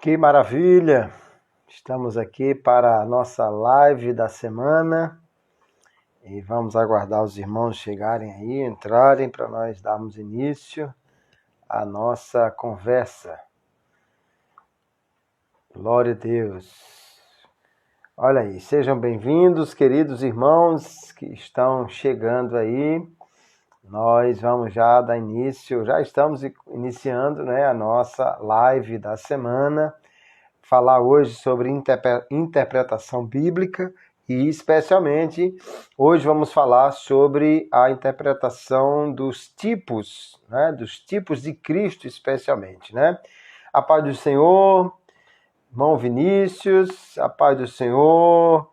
Que maravilha! Estamos aqui para a nossa live da semana e vamos aguardar os irmãos chegarem aí, entrarem para nós darmos início à nossa conversa. Glória a Deus! Olha aí, sejam bem-vindos, queridos irmãos que estão chegando aí. Nós vamos já dar início, já estamos iniciando, a nossa live da semana. Falar hoje sobre interpretação bíblica e, especialmente, hoje vamos falar sobre a interpretação dos tipos de Cristo, especialmente, A paz do Senhor, irmão Vinícius, a paz do Senhor,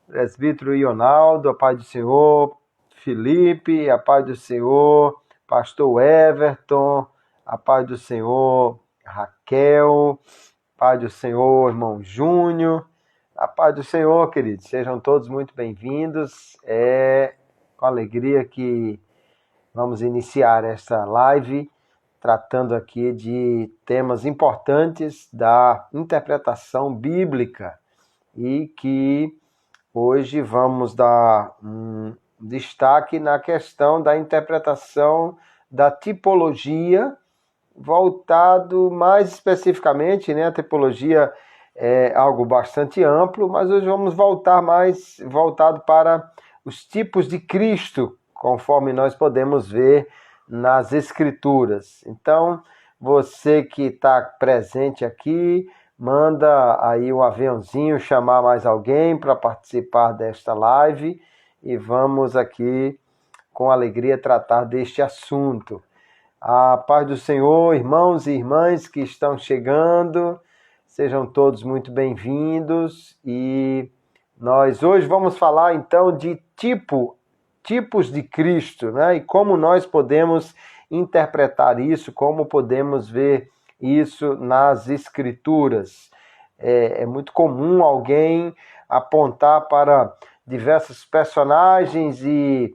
presbítero Ionaldo, a paz do Senhor, Felipe, a paz do Senhor, pastor Everton, a paz do Senhor, Raquel, paz do Senhor, irmão Júnior, a paz do Senhor, queridos, sejam todos muito bem-vindos. É com alegria que vamos iniciar esta live, tratando aqui de temas importantes da interpretação bíblica e que hoje vamos dar um destaque na questão da interpretação da tipologia, voltado mais especificamente, a tipologia é algo bastante amplo, mas hoje vamos voltar mais voltado para os tipos de Cristo, conforme nós podemos ver nas Escrituras. Então, você que está presente aqui, manda aí um aviãozinho, chamar mais alguém para participar desta live e vamos aqui, com alegria, tratar deste assunto. A paz do Senhor, irmãos e irmãs que estão chegando, sejam todos muito bem-vindos. E nós hoje vamos falar então de tipos de Cristo, e como nós podemos interpretar isso, como podemos ver isso nas Escrituras. É muito comum alguém apontar para diversos personagens e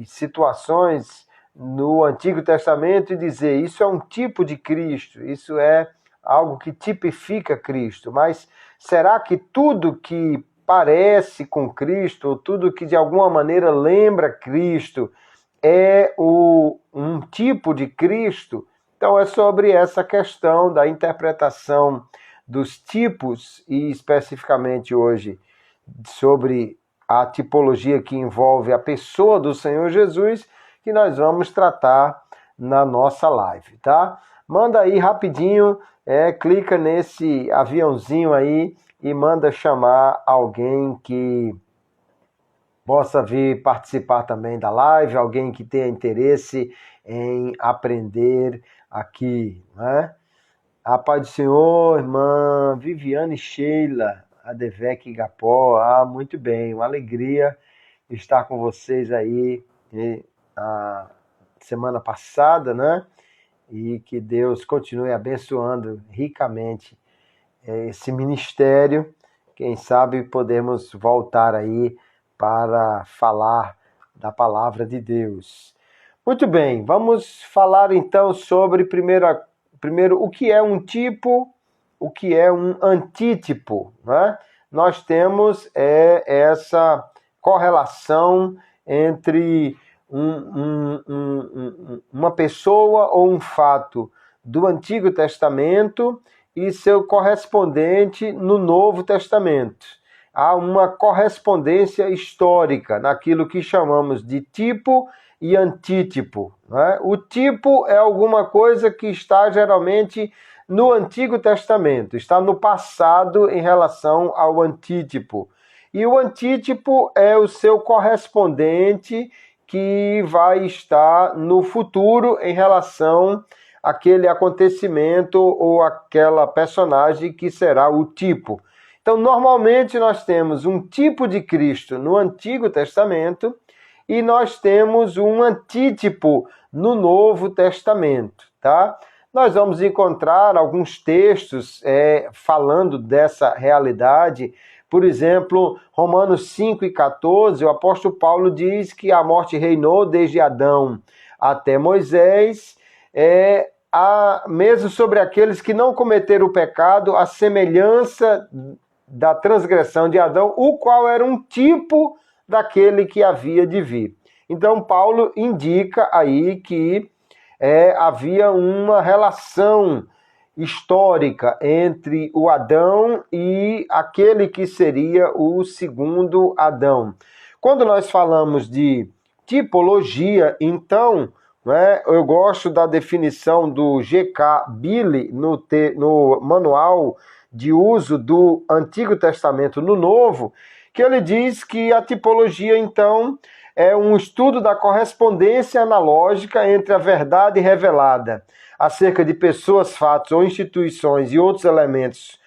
situações no Antigo Testamento e dizer, isso é um tipo de Cristo, isso é algo que tipifica Cristo. Mas será que tudo que parece com Cristo, ou tudo que de alguma maneira lembra Cristo, é um tipo de Cristo? Então é sobre essa questão da interpretação dos tipos, e especificamente hoje sobre a tipologia que envolve a pessoa do Senhor Jesus, que nós vamos tratar na nossa live, tá? Manda aí rapidinho, clica nesse aviãozinho aí e manda chamar alguém que possa vir participar também da live, alguém que tenha interesse em aprender aqui, A paz do Senhor, irmã Viviane Sheila, Adevec Igapó, muito bem, uma alegria estar com vocês aí a semana passada, E que Deus continue abençoando ricamente esse ministério. Quem sabe podemos voltar aí para falar da palavra de Deus. Muito bem, vamos falar então sobre primeiro o que é um tipo, o que é um antítipo, Nós temos essa correlação entre uma pessoa ou um fato do Antigo Testamento e seu correspondente no Novo Testamento. Há uma correspondência histórica naquilo que chamamos de tipo e antítipo. O tipo é alguma coisa que está geralmente no Antigo Testamento, está no passado em relação ao antítipo. E o antítipo é o seu correspondente que vai estar no futuro em relação àquele acontecimento ou aquela personagem que será o tipo. Então, normalmente nós temos um tipo de Cristo no Antigo Testamento e nós temos um antítipo no Novo Testamento, tá? Nós vamos encontrar alguns textos falando dessa realidade. Por exemplo, Romanos 5:14, o apóstolo Paulo diz que a morte reinou desde Adão até Moisés, mesmo sobre aqueles que não cometeram o pecado, a semelhança da transgressão de Adão, o qual era um tipo daquele que havia de vir. Então, Paulo indica aí que havia uma relação histórica entre o Adão e aquele que seria o segundo Adão. Quando nós falamos de tipologia, então, eu gosto da definição do G.K. Billy no manual de uso do Antigo Testamento no Novo, que ele diz que a tipologia, então, é um estudo da correspondência analógica entre a verdade revelada acerca de pessoas, fatos ou instituições e outros elementos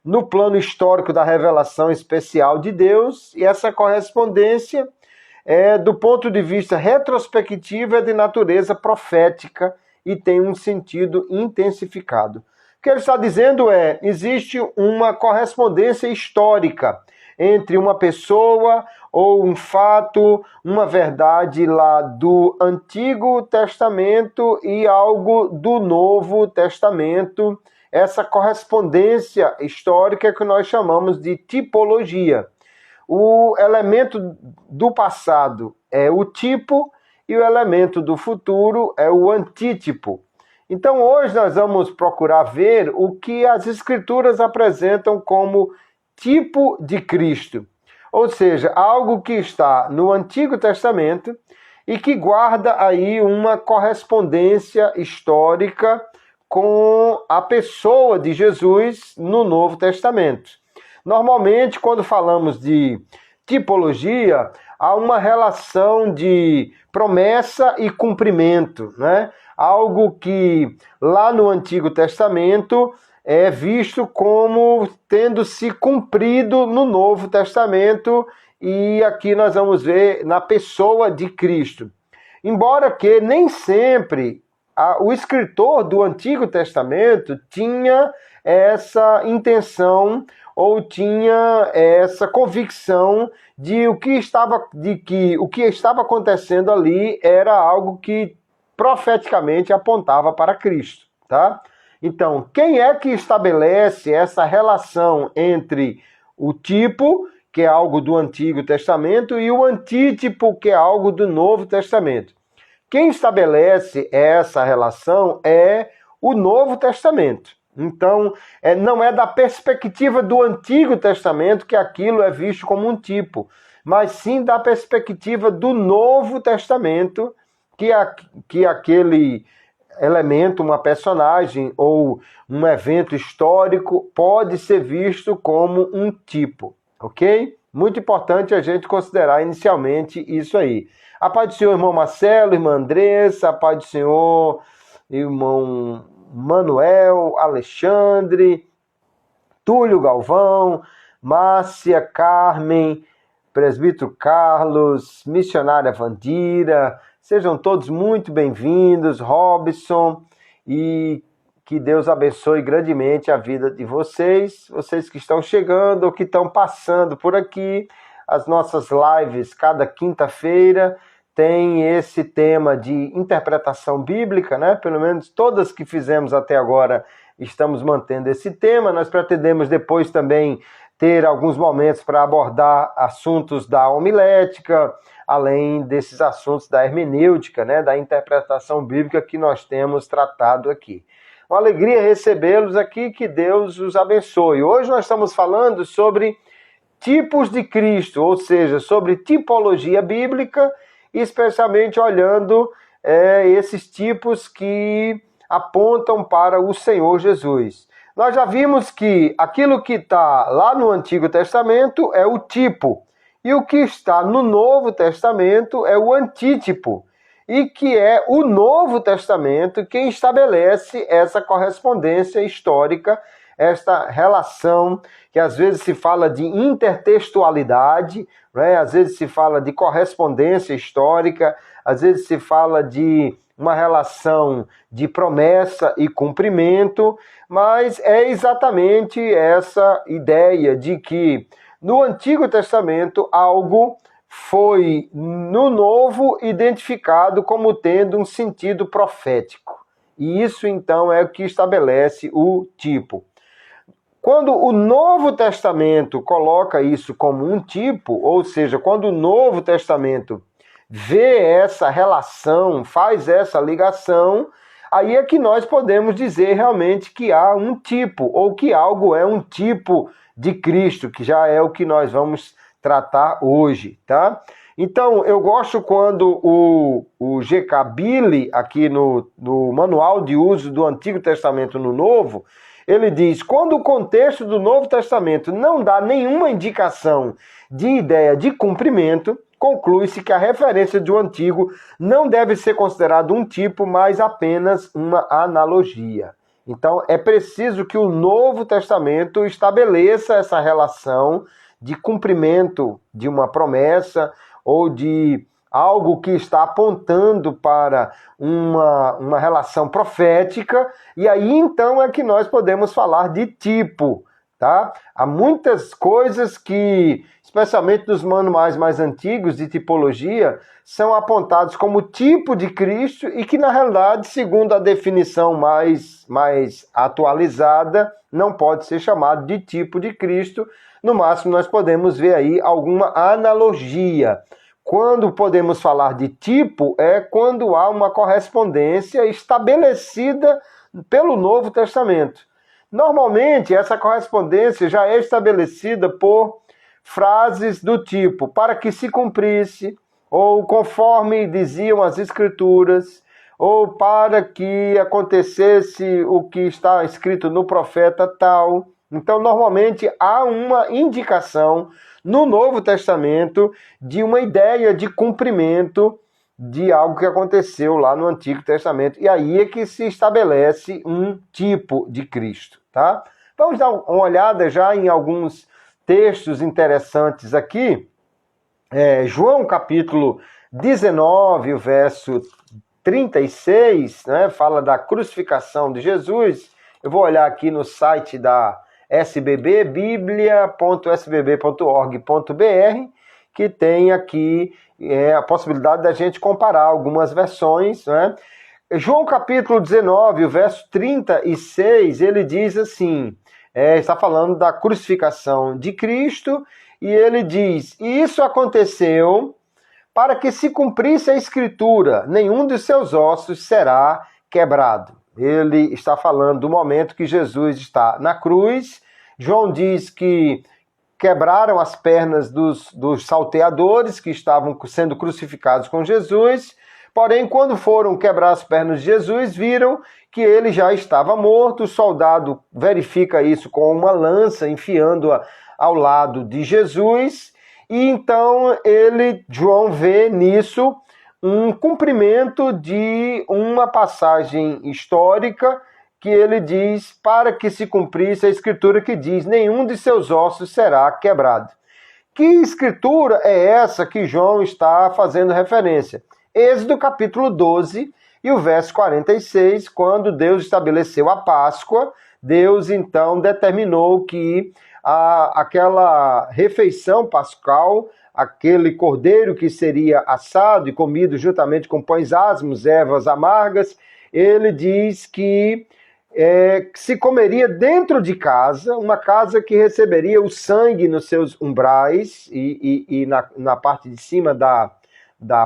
no plano histórico da revelação especial de Deus, e essa correspondência do ponto de vista retrospectivo, é de natureza profética e tem um sentido intensificado. O que ele está dizendo existe uma correspondência histórica entre uma pessoa ou um fato, uma verdade lá do Antigo Testamento e algo do Novo Testamento. Essa correspondência histórica que nós chamamos de tipologia. O elemento do passado é o tipo e o elemento do futuro é o antítipo. Então hoje nós vamos procurar ver o que as Escrituras apresentam como tipo de Cristo. Ou seja, algo que está no Antigo Testamento e que guarda aí uma correspondência histórica com a pessoa de Jesus no Novo Testamento. Normalmente, quando falamos de tipologia, há uma relação de promessa e cumprimento, né? Algo que lá no Antigo Testamento é visto como tendo se cumprido no Novo Testamento, e aqui nós vamos ver na pessoa de Cristo. Embora que nem sempre o escritor do Antigo Testamento tinha essa intenção ou tinha essa convicção de que o que estava acontecendo ali era algo que profeticamente apontava para Cristo, tá? Então, quem é que estabelece essa relação entre o tipo, que é algo do Antigo Testamento, e o antítipo, que é algo do Novo Testamento? Quem estabelece essa relação é o Novo Testamento. Então, não é da perspectiva do Antigo Testamento que aquilo é visto como um tipo, mas sim da perspectiva do Novo Testamento, que aquele elemento, uma personagem ou um evento histórico pode ser visto como um tipo, ok? Muito importante a gente considerar inicialmente isso aí. A paz do Senhor, irmão Marcelo, irmã Andressa, a paz do Senhor, irmão Manuel, Alexandre, Túlio Galvão, Márcia, Carmen, presbítero Carlos, missionária Vandira, sejam todos muito bem-vindos, Robson, e que Deus abençoe grandemente a vida de vocês que estão chegando ou que estão passando por aqui. As nossas lives, cada quinta-feira, tem esse tema de interpretação bíblica, né? Pelo menos todas que fizemos até agora estamos mantendo esse tema. Nós pretendemos depois também ter alguns momentos para abordar assuntos da homilética, além desses assuntos da hermenêutica, né? Da interpretação bíblica que nós temos tratado aqui. Uma alegria recebê-los aqui, que Deus os abençoe. Hoje nós estamos falando sobre tipos de Cristo, ou seja, sobre tipologia bíblica, especialmente olhando esses tipos que apontam para o Senhor Jesus. Nós já vimos que aquilo que está lá no Antigo Testamento é o tipo, e o que está no Novo Testamento é o antítipo, e que é o Novo Testamento quem estabelece essa correspondência histórica, esta relação, que às vezes se fala de intertextualidade, né? Às vezes se fala de correspondência histórica, às vezes se fala de uma relação de promessa e cumprimento, mas é exatamente essa ideia de que no Antigo Testamento algo foi no Novo identificado como tendo um sentido profético. E isso, então, é o que estabelece o tipo. Quando o Novo Testamento coloca isso como um tipo, ou seja, quando o Novo Testamento vê essa relação, faz essa ligação, aí é que nós podemos dizer realmente que há um tipo, ou que algo é um tipo de Cristo, que já é o que nós vamos tratar hoje, tá? Então, eu gosto quando o G.K. Billy, aqui no Manual de Uso do Antigo Testamento no Novo, ele diz, quando o contexto do Novo Testamento não dá nenhuma indicação de ideia de cumprimento, conclui-se que a referência do Antigo não deve ser considerado um tipo, mas apenas uma analogia. Então, é preciso que o Novo Testamento estabeleça essa relação de cumprimento de uma promessa ou de algo que está apontando para uma relação profética, e aí então é que nós podemos falar de tipo, tá? Há muitas coisas que, especialmente nos manuais mais antigos de tipologia, são apontados como tipo de Cristo e que, na realidade, segundo a definição mais atualizada, não pode ser chamado de tipo de Cristo. No máximo, nós podemos ver aí alguma analogia. Quando podemos falar de tipo, é quando há uma correspondência estabelecida pelo Novo Testamento. Normalmente, essa correspondência já é estabelecida por frases do tipo, para que se cumprisse, ou conforme diziam as Escrituras, ou para que acontecesse o que está escrito no profeta tal. Então, normalmente, há uma indicação no Novo Testamento de uma ideia de cumprimento de algo que aconteceu lá no Antigo Testamento. E aí é que se estabelece um tipo de Cristo, tá? Vamos dar uma olhada já em alguns textos interessantes aqui. João capítulo 19, o verso 36, né, fala da crucificação de Jesus. Eu vou olhar aqui no site da SBB, biblia.sbb.org.br, que tem aqui a possibilidade da gente comparar algumas versões, né? João capítulo 19, o verso 36, ele diz assim, está falando da crucificação de Cristo, e ele diz, e isso aconteceu para que se cumprisse a Escritura, nenhum de seus ossos será quebrado. Ele está falando do momento que Jesus está na cruz. João diz que quebraram as pernas dos salteadores que estavam sendo crucificados com Jesus. Porém, quando foram quebrar as pernas de Jesus, viram que ele já estava morto. O soldado verifica isso com uma lança, enfiando-a ao lado de Jesus. E então João vê nisso um cumprimento de uma passagem histórica que ele diz, para que se cumprisse a escritura que diz, nenhum de seus ossos será quebrado. Que escritura é essa que João está fazendo referência? Êxodo capítulo 12 e o verso 46, quando Deus estabeleceu a Páscoa, Deus então determinou que aquela refeição pascal, aquele cordeiro que seria assado e comido juntamente com pães asmos, ervas amargas, ele diz que se comeria dentro de casa, uma casa que receberia o sangue nos seus umbrais e na parte de cima da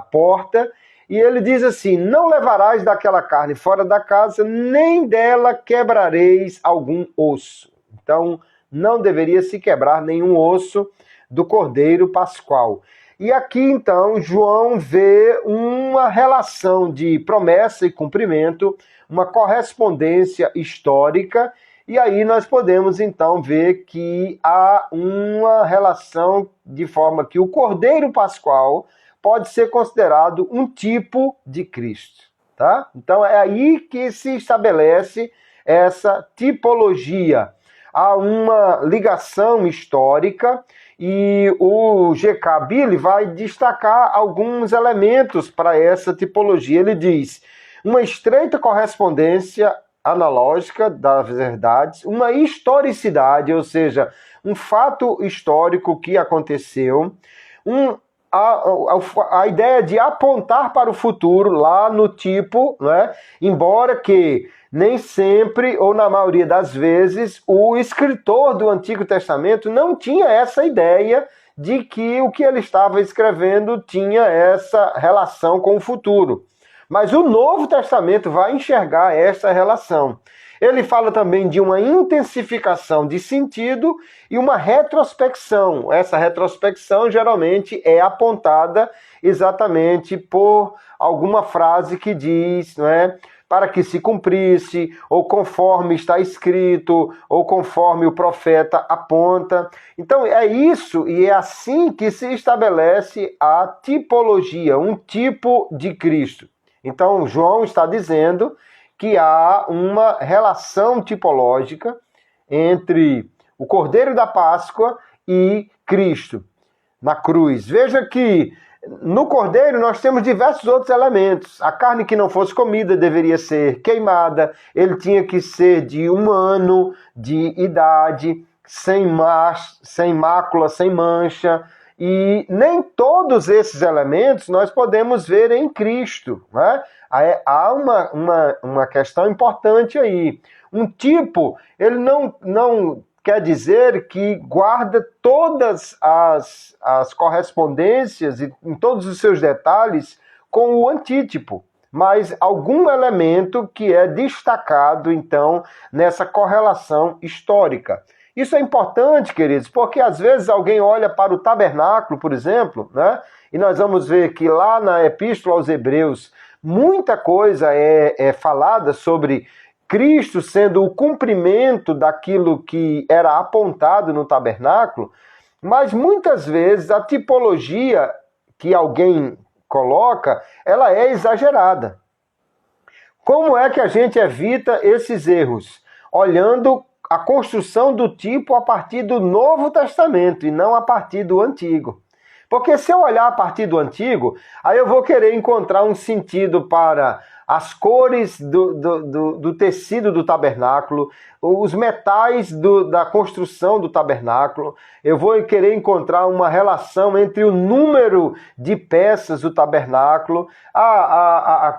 porta. E ele diz assim, não levarás daquela carne fora da casa, nem dela quebrareis algum osso. Então, não deveria se quebrar nenhum osso do cordeiro pascual. E aqui, então, João vê uma relação de promessa e cumprimento, uma correspondência histórica, e aí nós podemos, então, ver que há uma relação de forma que o cordeiro pascual pode ser considerado um tipo de Cristo, tá? Então, é aí que se estabelece essa tipologia. Há uma ligação histórica e o G.K. Billy vai destacar alguns elementos para essa tipologia. Ele diz, uma estreita correspondência analógica das verdades, uma historicidade, ou seja, um fato histórico que aconteceu, a ideia de apontar para o futuro lá no tipo, né? Embora que nem sempre, ou na maioria das vezes, o escritor do Antigo Testamento não tinha essa ideia de que o que ele estava escrevendo tinha essa relação com o futuro. Mas o Novo Testamento vai enxergar essa relação. Ele fala também de uma intensificação de sentido e uma retrospecção. Essa retrospecção geralmente é apontada exatamente por alguma frase que diz, não é? Para que se cumprisse, ou conforme está escrito, ou conforme o profeta aponta. Então é isso e é assim que se estabelece a tipologia, um tipo de Cristo. Então João está dizendo que há uma relação tipológica entre o Cordeiro da Páscoa e Cristo na cruz. Veja que no Cordeiro nós temos diversos outros elementos. A carne que não fosse comida deveria ser queimada, ele tinha que ser de 1 ano de idade, sem mácula, sem mancha. E nem todos esses elementos nós podemos ver em Cristo, né? Há uma questão importante aí. Um tipo, ele não quer dizer que guarda todas as correspondências e em todos os seus detalhes com o antítipo, mas algum elemento que é destacado, então, nessa correlação histórica. Isso é importante, queridos, porque às vezes alguém olha para o tabernáculo, por exemplo, né? E nós vamos ver que lá na Epístola aos Hebreus, muita coisa é falada sobre Cristo sendo o cumprimento daquilo que era apontado no tabernáculo, mas muitas vezes a tipologia que alguém coloca, ela é exagerada. Como é que a gente evita esses erros? Olhando a construção do tipo a partir do Novo Testamento e não a partir do Antigo. Porque se eu olhar a partir do Antigo, aí eu vou querer encontrar um sentido para as cores do tecido do tabernáculo, os metais da construção do tabernáculo. Eu vou querer encontrar uma relação entre o número de peças do tabernáculo.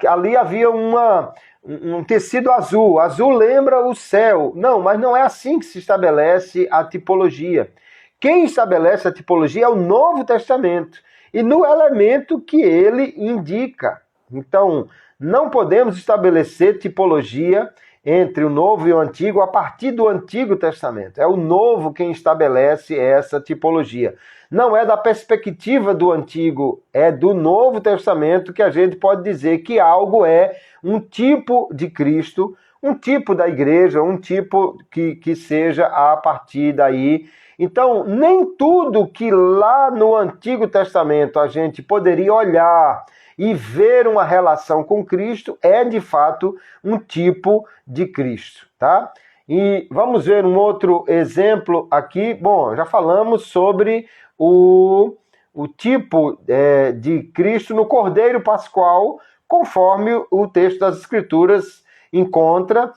Ali havia um tecido azul. Azul lembra o céu. Não, mas não é assim que se estabelece a tipologia. Quem estabelece a tipologia é o Novo Testamento e no elemento que ele indica. Então, não podemos estabelecer tipologia entre o Novo e o Antigo a partir do Antigo Testamento. É o Novo quem estabelece essa tipologia. Não é da perspectiva do Antigo, é do Novo Testamento que a gente pode dizer que algo é um tipo de Cristo, um tipo da igreja, um tipo que seja a partir daí. Então, nem tudo que lá no Antigo Testamento a gente poderia olhar e ver uma relação com Cristo é, de fato, um tipo de Cristo, tá? E vamos ver um outro exemplo aqui. Bom, já falamos sobre o tipo de Cristo no Cordeiro Pascual, conforme o texto das Escrituras encontra.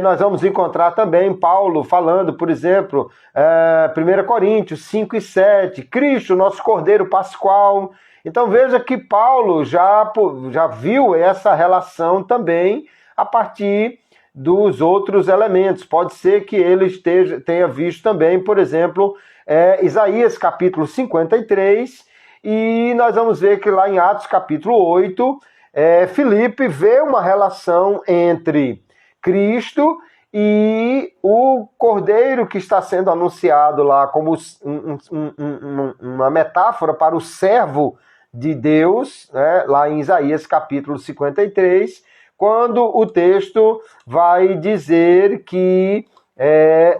Nós vamos encontrar também Paulo falando, por exemplo, 1 Coríntios 5 e 7, Cristo, nosso Cordeiro Pascual. Então veja que Paulo já viu essa relação também a partir dos outros elementos. Pode ser que ele tenha visto também, por exemplo, Isaías capítulo 53, e nós vamos ver que lá em Atos capítulo 8, Filipe vê uma relação entre Cristo e o Cordeiro que está sendo anunciado lá como uma metáfora para o servo de Deus, né, lá em Isaías capítulo 53, quando o texto vai dizer que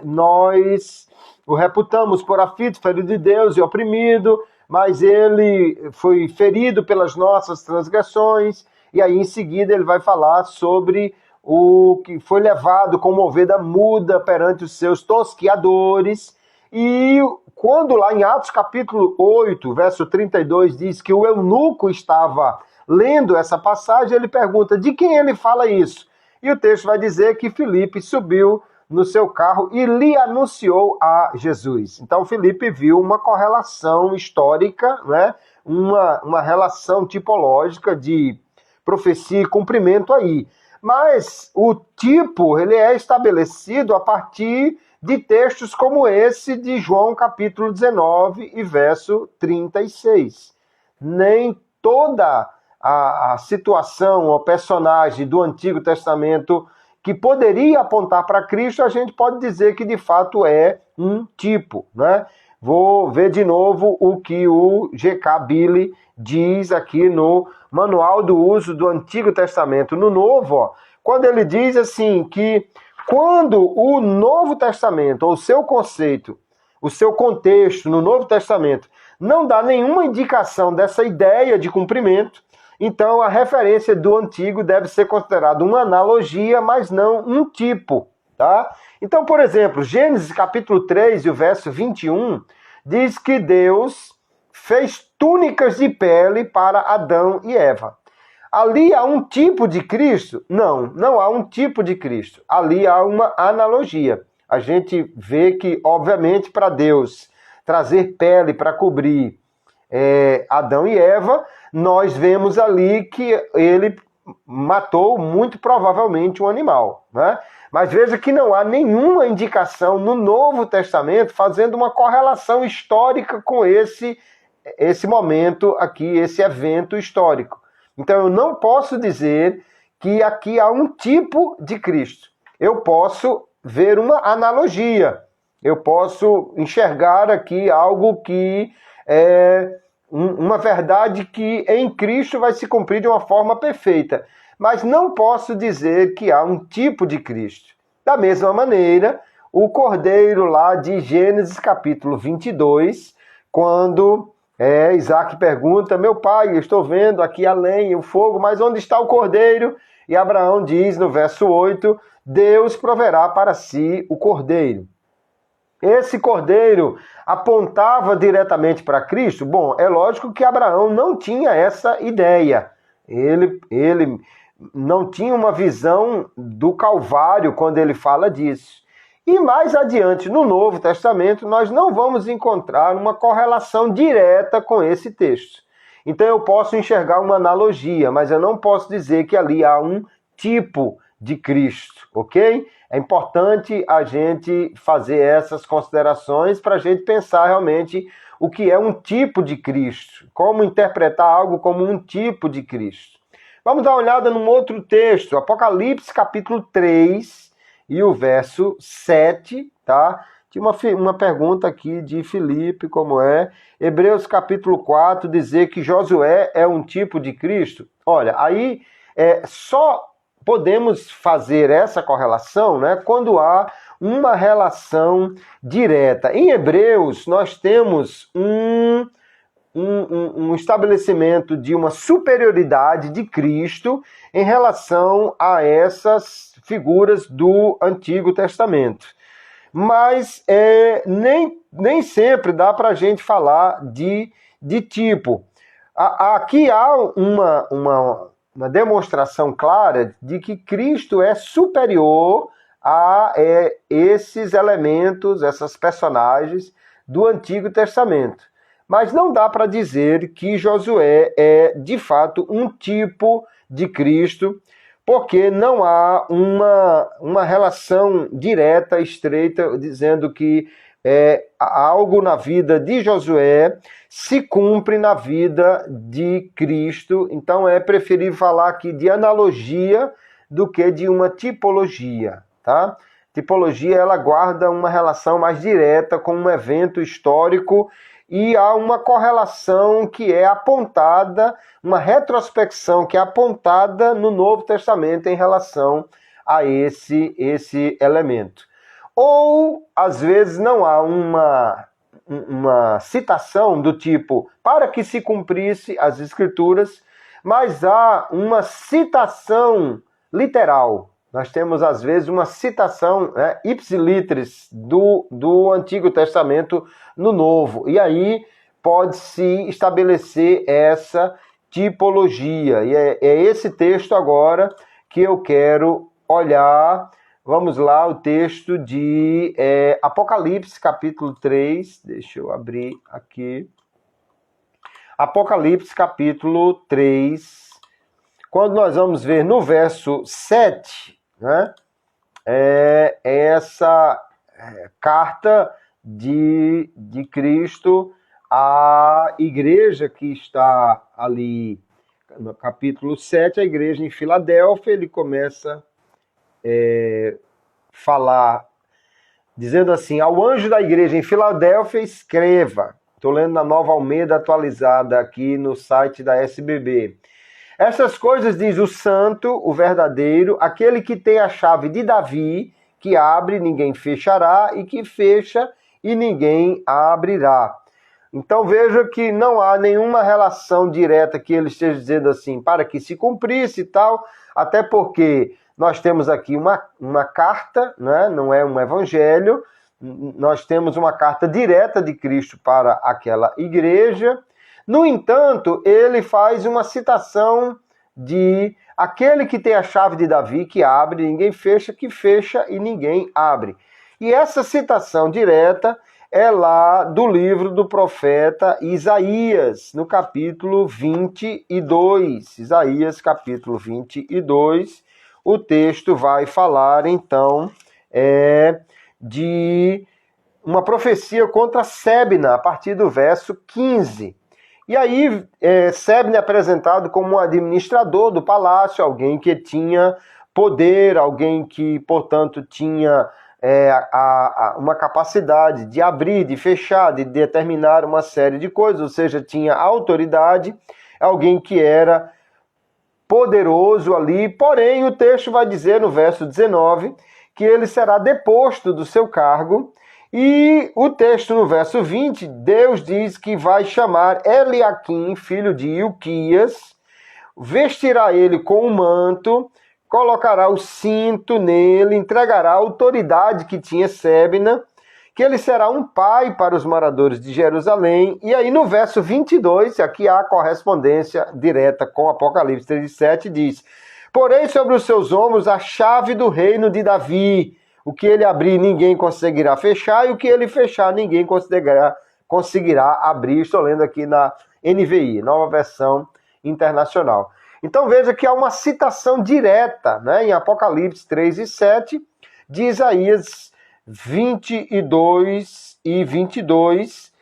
nós o reputamos por aflito, ferido de Deus e oprimido, mas ele foi ferido pelas nossas transgressões, e aí em seguida ele vai falar sobre o que foi levado como ovelha muda perante os seus tosqueadores. E quando lá em Atos capítulo 8, verso 32, diz que o eunuco estava lendo essa passagem, ele pergunta de quem ele fala isso. E o texto vai dizer que Filipe subiu no seu carro e lhe anunciou a Jesus. Então Filipe viu uma correlação histórica, né? uma relação tipológica de profecia e cumprimento aí. Mas o tipo, ele é estabelecido a partir de textos como esse de João capítulo 19 e verso 36. Nem toda a situação ou personagem do Antigo Testamento que poderia apontar para Cristo, a gente pode dizer que de fato é um tipo, né? Vou ver de novo o que o G.K. Billy diz aqui no Manual do Uso do Antigo Testamento. No Novo, ó, quando ele diz assim que quando o Novo Testamento, ou o seu conceito, o seu contexto no Novo Testamento, não dá nenhuma indicação dessa ideia de cumprimento, então a referência do Antigo deve ser considerada uma analogia, mas não um tipo, tá? Então, por exemplo, Gênesis capítulo 3 e o verso 21 diz que Deus fez túnicas de pele para Adão e Eva. Ali há um tipo de Cristo? Não há um tipo de Cristo. Ali há uma analogia. A gente vê que, obviamente, para Deus trazer pele para cobrir Adão e Eva, nós vemos ali que ele matou muito provavelmente um animal, né? Mas veja que não há nenhuma indicação no Novo Testamento fazendo uma correlação histórica com esse momento aqui, esse evento histórico. Então eu não posso dizer que aqui há um tipo de Cristo. Eu posso ver uma analogia. Eu posso enxergar aqui algo que é uma verdade que em Cristo vai se cumprir de uma forma perfeita. Mas não posso dizer que há um tipo de Cristo. Da mesma maneira, o cordeiro lá de Gênesis capítulo 22, quando Isaac pergunta, meu pai, eu estou vendo aqui a lenha, o fogo, mas onde está o cordeiro? E Abraão diz no verso 8, Deus proverá para si o cordeiro. Esse cordeiro apontava diretamente para Cristo? Bom, é lógico que Abraão não tinha essa ideia. Ele não tinha uma visão do Calvário quando ele fala disso. E mais adiante, no Novo Testamento, nós não vamos encontrar uma correlação direta com esse texto. Então eu posso enxergar uma analogia, mas eu não posso dizer que ali há um tipo de Cristo, ok? É importante a gente fazer essas considerações para a gente pensar realmente o que é um tipo de Cristo, como interpretar algo como um tipo de Cristo. Vamos dar uma olhada num outro texto, Apocalipse capítulo 3 e o verso 7, tá? Tinha uma pergunta aqui de Filipe, como é? Hebreus capítulo 4, dizer que Josué é um tipo de Cristo. Olha, aí só podemos fazer essa correlação, né, quando há uma relação direta. Em Hebreus, nós temos um estabelecimento de uma superioridade de Cristo em relação a essas figuras do Antigo Testamento. Mas nem sempre dá para a gente falar de tipo. Aqui há uma demonstração clara de que Cristo é superior a esses elementos, essas personagens do Antigo Testamento. Mas não dá para dizer que Josué é, de fato, um tipo de Cristo, porque não há uma relação direta, estreita, dizendo que algo na vida de Josué se cumpre na vida de Cristo. Então é preferível falar aqui de analogia do que de uma tipologia, tá? Tipologia, ela guarda uma relação mais direta com um evento histórico e há uma correlação que é apontada, uma retrospecção que é apontada no Novo Testamento em relação a esse elemento. Ou, às vezes, não há uma citação do tipo para que se cumprisse as Escrituras, mas há uma citação literal. Nós temos, às vezes, uma citação ipsilitris do Antigo Testamento no Novo. E aí pode-se estabelecer essa tipologia. E é esse texto agora que eu quero olhar. Vamos lá, o texto de Apocalipse, capítulo 3. Deixa eu abrir aqui. Apocalipse capítulo 3, quando nós vamos ver no verso 7, né, essa carta de Cristo à igreja que está ali no capítulo 7, a igreja em Filadélfia. Ele começa a falar, dizendo assim: ao anjo da igreja em Filadélfia, escreva. Estou lendo na Nova Almeida atualizada aqui no site da SBB. Essas coisas diz o santo, o verdadeiro, aquele que tem a chave de Davi, que abre, ninguém fechará, e que fecha, e ninguém abrirá. Então veja que não há nenhuma relação direta que ele esteja dizendo assim, para que se cumprisse e tal, até porque nós temos aqui uma carta, né? Não é um evangelho, nós temos uma carta direta de Cristo para aquela igreja. No entanto, ele faz uma citação de aquele que tem a chave de Davi, que abre, ninguém fecha, que fecha e ninguém abre. E essa citação direta é lá do livro do profeta Isaías, no capítulo 22. Isaías, capítulo 22, o texto vai falar, então, de uma profecia contra Sebna, a partir do verso 15. E aí, Sebna é apresentado como um administrador do palácio, alguém que tinha poder, alguém que, portanto, tinha uma capacidade de abrir, de fechar, de determinar uma série de coisas, ou seja, tinha autoridade, alguém que era poderoso ali. Porém, o texto vai dizer no verso 19 que ele será deposto do seu cargo. E o texto no verso 20, Deus diz que vai chamar Eliaquim, filho de Ilquias, vestirá ele com um manto, colocará o cinto nele, entregará a autoridade que tinha Sebna, que ele será um pai para os moradores de Jerusalém. E aí no verso 22, aqui há correspondência direta com Apocalipse 3:7, diz: porém sobre os seus ombros a chave do reino de Davi. O que ele abrir, ninguém conseguirá fechar, e o que ele fechar, ninguém conseguirá abrir. Estou lendo aqui na NVI, Nova Versão Internacional. Então veja que há uma citação direta, né, em Apocalipse 3:7, de Isaías 22 e 22,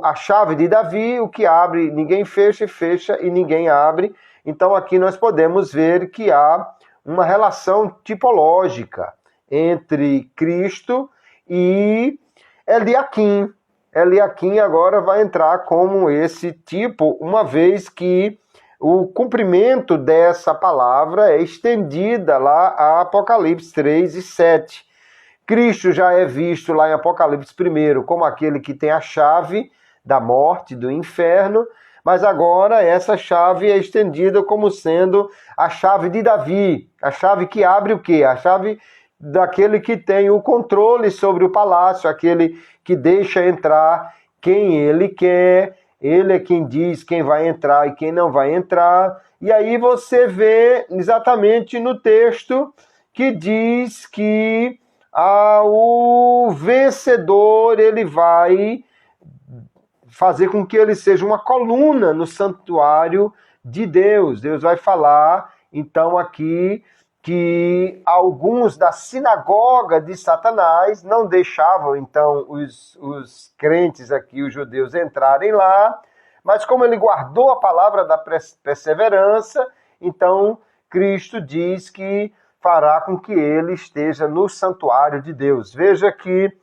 a chave de Davi, o que abre, ninguém fecha, e fecha e ninguém abre. Então aqui nós podemos ver que há uma relação tipológica entre Cristo e Eliaquim. Eliaquim agora vai entrar como esse tipo, uma vez que o cumprimento dessa palavra é estendida lá a Apocalipse 3:7. Cristo já é visto lá em Apocalipse 1 como aquele que tem a chave da morte, do inferno, mas agora essa chave é estendida como sendo a chave de Davi, a chave que abre o quê? A chave daquele que tem o controle sobre o palácio, aquele que deixa entrar quem ele quer, ele é quem diz quem vai entrar e quem não vai entrar. E aí você vê exatamente no texto que diz que o vencedor, ele vai fazer com que ele seja uma coluna no santuário de Deus. Deus vai falar, então, aqui que alguns da sinagoga de Satanás não deixavam, então, os crentes aqui, os judeus, entrarem lá, mas como ele guardou a palavra da perseverança, então Cristo diz que fará com que ele esteja no santuário de Deus. Veja que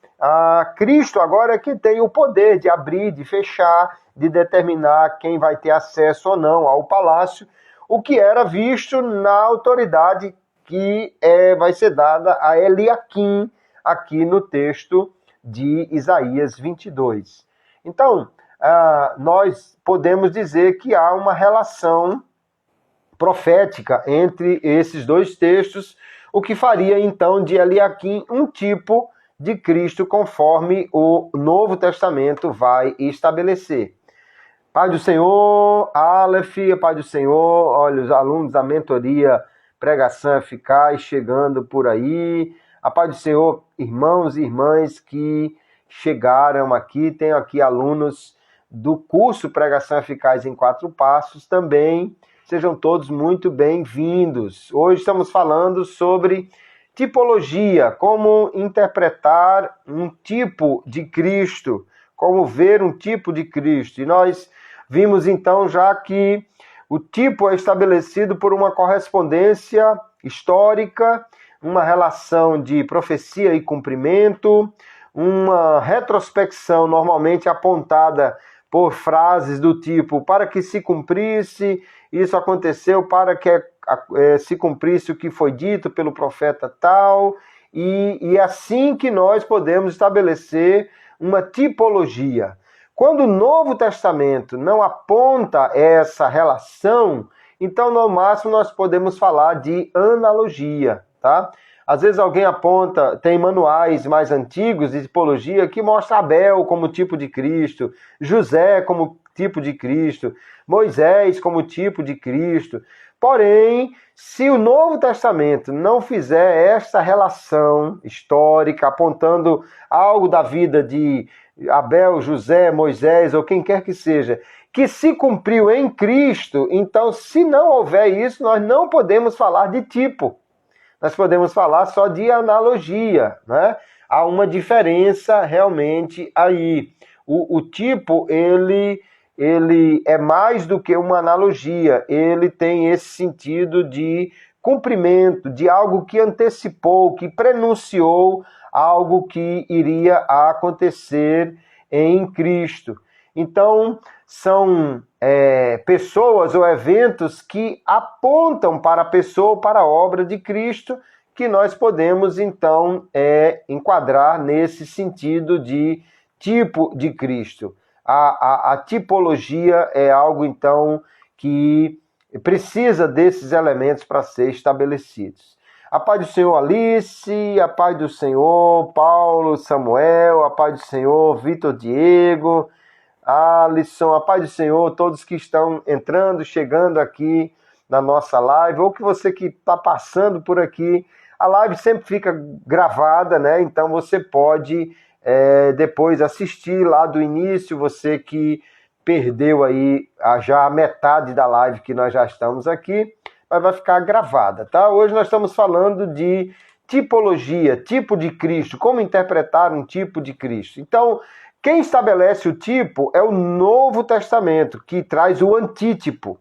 Cristo agora é que tem o poder de abrir, de fechar, de determinar quem vai ter acesso ou não ao palácio, o que era visto na autoridade que vai ser dada a Eliaquim, aqui no texto de Isaías 22. Então, nós podemos dizer que há uma relação profética entre esses dois textos, o que faria então de Eliaquim um tipo de Cristo, conforme o Novo Testamento vai estabelecer. Pai do Senhor, Aleph, Pai do Senhor, olha, os alunos da mentoria Pregação Eficaz chegando por aí. A paz do Senhor, irmãos e irmãs que chegaram aqui. Tenho aqui alunos do curso Pregação Eficaz em 4 Passos também. Sejam todos muito bem-vindos. Hoje estamos falando sobre tipologia, como interpretar um tipo de Cristo, como ver um tipo de Cristo. E nós vimos então já que o tipo é estabelecido por uma correspondência histórica, uma relação de profecia e cumprimento, uma retrospecção normalmente apontada por frases do tipo para que se cumprisse, isso aconteceu para que se cumprisse o que foi dito pelo profeta tal, e é assim que nós podemos estabelecer uma tipologia. Quando o Novo Testamento não aponta essa relação, então no máximo nós podemos falar de analogia, tá? Às vezes alguém aponta, tem manuais mais antigos de tipologia que mostra Abel como tipo de Cristo, José como tipo de Cristo, Moisés como tipo de Cristo. Porém, se o Novo Testamento não fizer essa relação histórica, apontando algo da vida de Abel, José, Moisés ou quem quer que seja, que se cumpriu em Cristo, então se não houver isso, nós não podemos falar de tipo. Nós podemos falar só de analogia, né? Há uma diferença realmente aí. O tipo, ele é mais do que uma analogia, ele tem esse sentido de cumprimento, de algo que antecipou, que prenunciou algo que iria acontecer em Cristo. Então, são pessoas ou eventos que apontam para a pessoa, para a obra de Cristo, que nós podemos, então, enquadrar nesse sentido de tipo de Cristo. A tipologia é algo, então, que precisa desses elementos para ser estabelecidos. A paz do Senhor Alice, a paz do Senhor Paulo, Samuel, a paz do Senhor Vitor Diego, Alisson, a paz do Senhor, todos que estão entrando, chegando aqui na nossa live, ou que você que está passando por aqui. A live sempre fica gravada, né? Então você pode depois assistir lá do início, você que perdeu aí já a metade da live que nós já estamos aqui, mas vai ficar gravada, tá? Hoje nós estamos falando de tipologia, tipo de Cristo, como interpretar um tipo de Cristo. Então, quem estabelece o tipo é o Novo Testamento, que traz o antítipo.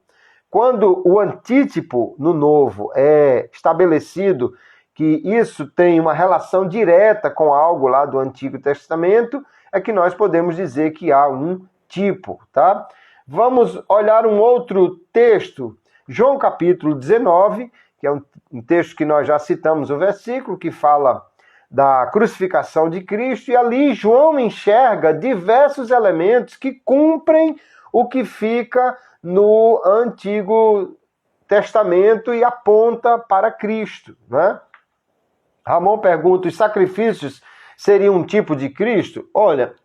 Quando o antítipo no Novo é estabelecido, que isso tem uma relação direta com algo lá do Antigo Testamento, é que nós podemos dizer que há um tipo, tá? Vamos olhar um outro texto, João capítulo 19, que é um texto que nós já citamos o versículo, que fala da crucificação de Cristo, e ali João enxerga diversos elementos que cumprem o que fica no Antigo Testamento e aponta para Cristo, né? Ramon pergunta, os sacrifícios seriam um tipo de Cristo? Olha,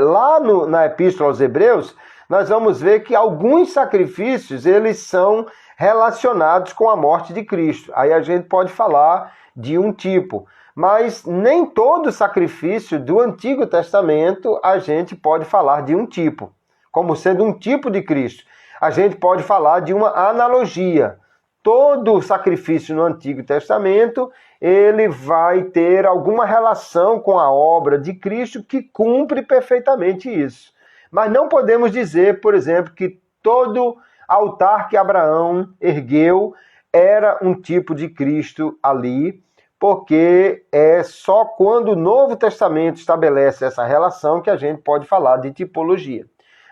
lá na Epístola aos Hebreus, nós vamos ver que alguns sacrifícios, eles são relacionados com a morte de Cristo. Aí a gente pode falar de um tipo. Mas nem todo sacrifício do Antigo Testamento a gente pode falar de um tipo, como sendo um tipo de Cristo. A gente pode falar de uma analogia. Todo sacrifício no Antigo Testamento, ele vai ter alguma relação com a obra de Cristo que cumpre perfeitamente isso. Mas não podemos dizer, por exemplo, que todo altar que Abraão ergueu era um tipo de Cristo ali, porque é só quando o Novo Testamento estabelece essa relação que a gente pode falar de tipologia.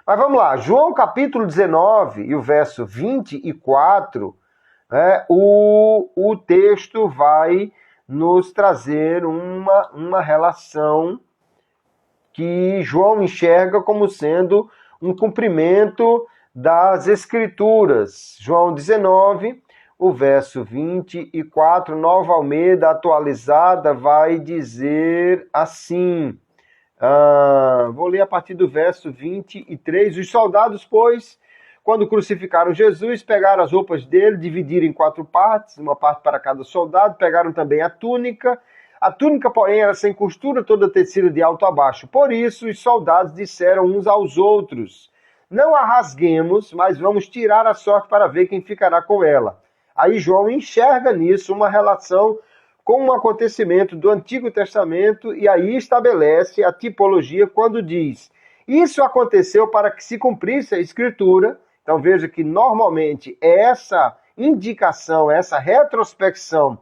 Mas vamos lá, João capítulo 19 e o verso 24, o texto vai nos trazer uma relação que João enxerga como sendo um cumprimento das Escrituras. João 19, o verso 24, Nova Almeida atualizada, vai dizer assim, vou ler a partir do verso 23, os soldados, pois, quando crucificaram Jesus, pegaram as roupas dele, dividiram em 4 partes, uma parte para cada soldado, pegaram também a túnica, porém, era sem costura, toda tecida de alto a baixo. Por isso, os soldados disseram uns aos outros, não a rasguemos, mas vamos tirar a sorte para ver quem ficará com ela. Aí João enxerga nisso uma relação com um acontecimento do Antigo Testamento e aí estabelece a tipologia quando diz: isso aconteceu para que se cumprisse a Escritura. Então veja que normalmente essa indicação, essa retrospecção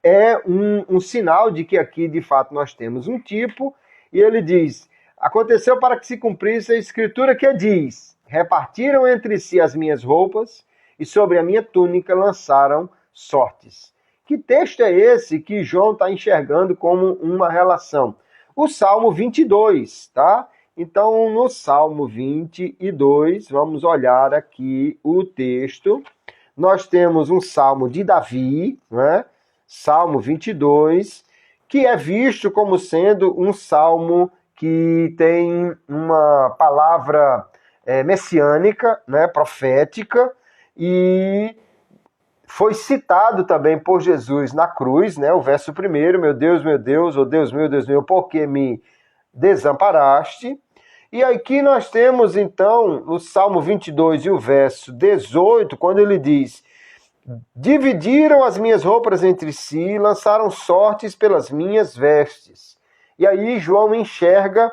é um sinal de que aqui de fato nós temos um tipo, e ele diz: aconteceu para que se cumprisse a Escritura que diz: repartiram entre si as minhas roupas e sobre a minha túnica lançaram sortes. Que texto é esse que João está enxergando como uma relação? O Salmo 22, tá? Então, no Salmo 22, vamos olhar aqui o texto. Nós temos um Salmo de Davi, né? Salmo 22, que é visto como sendo um salmo que tem uma palavra messiânica, né? Profética, e foi citado também por Jesus na cruz, né? O verso 1, meu Deus, oh Deus meu, por que me desamparaste? E aqui nós temos então o Salmo 22 e o verso 18, quando ele diz: dividiram as minhas roupas entre si, lançaram sortes pelas minhas vestes. E aí João enxerga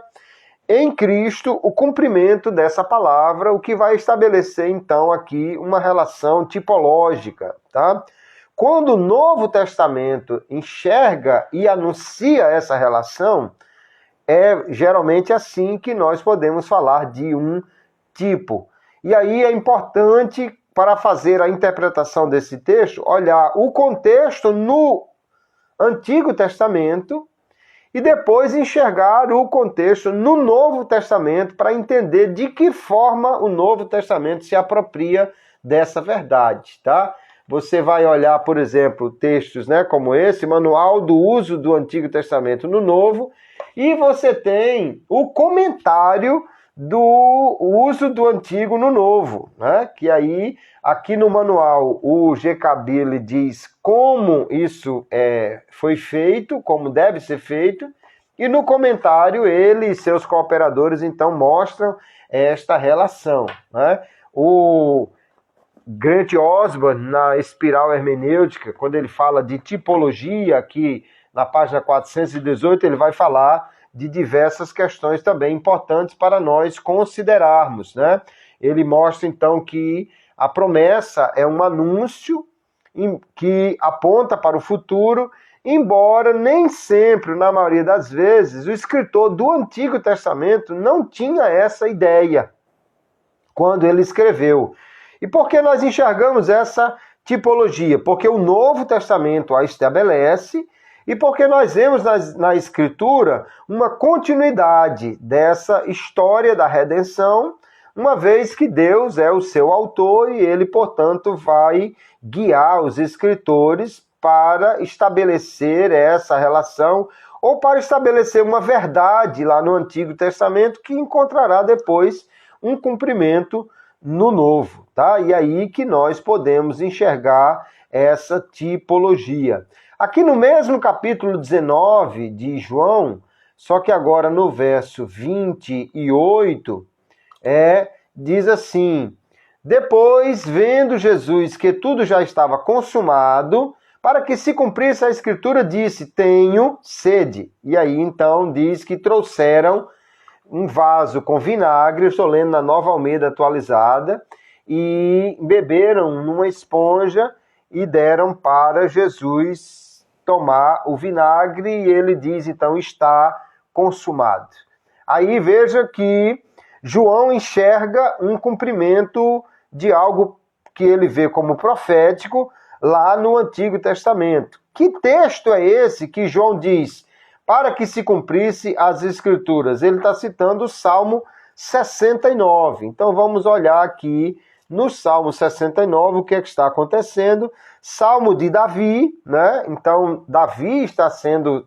em Cristo o cumprimento dessa palavra, o que vai estabelecer então aqui uma relação tipológica, tá? Quando o Novo Testamento enxerga e anuncia essa relação, é geralmente assim que nós podemos falar de um tipo. E aí é importante, para fazer a interpretação desse texto, olhar o contexto no Antigo Testamento e depois enxergar o contexto no Novo Testamento para entender de que forma o Novo Testamento se apropria dessa verdade, tá? Você vai olhar, por exemplo, textos, né, como esse, Manual do Uso do Antigo Testamento no Novo, e você tem o comentário do uso do Antigo no Novo, né? Que aí, aqui no manual, o G. Kabyle diz como isso foi feito, como deve ser feito, e no comentário ele e seus cooperadores, então, mostram esta relação, né? O Grant Osborne, na Espiral Hermenêutica, quando ele fala de tipologia, aqui na página 418, ele vai falar de diversas questões também importantes para nós considerarmos, né? Ele mostra, então, que a promessa é um anúncio que aponta para o futuro, embora nem sempre, na maioria das vezes, o escritor do Antigo Testamento não tinha essa ideia quando ele escreveu. E por que nós enxergamos essa tipologia? Porque o Novo Testamento a estabelece e porque nós vemos na Escritura uma continuidade dessa história da redenção, uma vez que Deus é o seu autor e ele, portanto, vai guiar os escritores para estabelecer essa relação ou para estabelecer uma verdade lá no Antigo Testamento que encontrará depois um cumprimento no Novo, tá? E aí que nós podemos enxergar essa tipologia. Aqui no mesmo capítulo 19 de João, só que agora no verso 28, diz assim: depois, vendo Jesus que tudo já estava consumado, para que se cumprisse a Escritura, disse: tenho sede. E aí então diz que trouxeram um vaso com vinagre, eu estou lendo na Nova Almeida atualizada, e beberam numa esponja e deram para Jesus tomar o vinagre, e ele diz, então, está consumado. Aí veja que João enxerga um cumprimento de algo que ele vê como profético lá no Antigo Testamento. Que texto é esse que João diz, para que se cumprisse as Escrituras? Ele está citando o Salmo 69. Então vamos olhar aqui no Salmo 69 o que é que está acontecendo. Salmo de Davi, né? Então Davi está sendo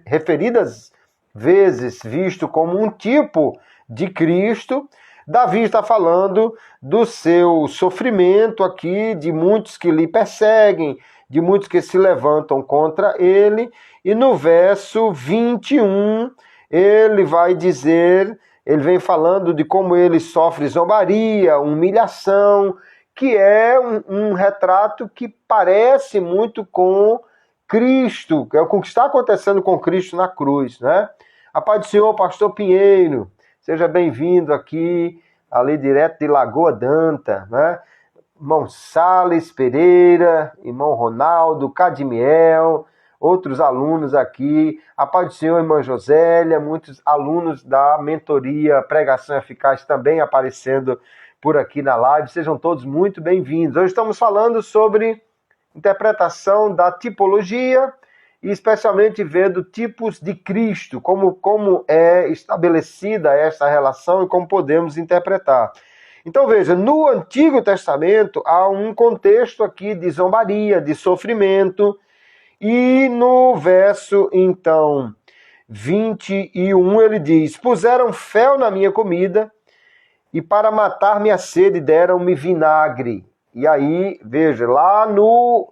referidas vezes visto como um tipo de Cristo. Davi está falando do seu sofrimento aqui, de muitos que lhe perseguem, de muitos que se levantam contra ele. E no verso 21, ele vai dizer ele vem falando de como ele sofre zombaria, humilhação, que é um retrato que parece muito com Cristo, que é o que está acontecendo com Cristo na cruz, né? A paz do Senhor, pastor Pinheiro, seja bem-vindo aqui, ali direto de Lagoa Danta, né? Irmão Salles Pereira, irmão Ronaldo, Cadmiel, outros alunos aqui, a paz do Senhor, irmã Josélia, muitos alunos da mentoria Pregação Eficaz também aparecendo por aqui na live, sejam todos muito bem-vindos. Hoje estamos falando sobre interpretação da tipologia e especialmente vendo tipos de Cristo, como é estabelecida essa relação e como podemos interpretar. Então veja, no Antigo Testamento há um contexto aqui de zombaria, de sofrimento, e no verso, então, 21, ele diz: puseram fel na minha comida, e para matar-me a sede deram-me vinagre. E aí, veja, lá no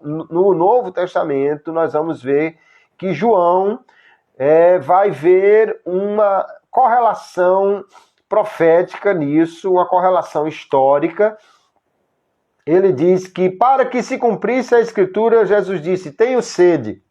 Novo Testamento, nós vamos ver que João vai ver uma correlação profética nisso, uma correlação histórica. Ele diz que para que se cumprisse a Escritura, Jesus disse: tenho sede.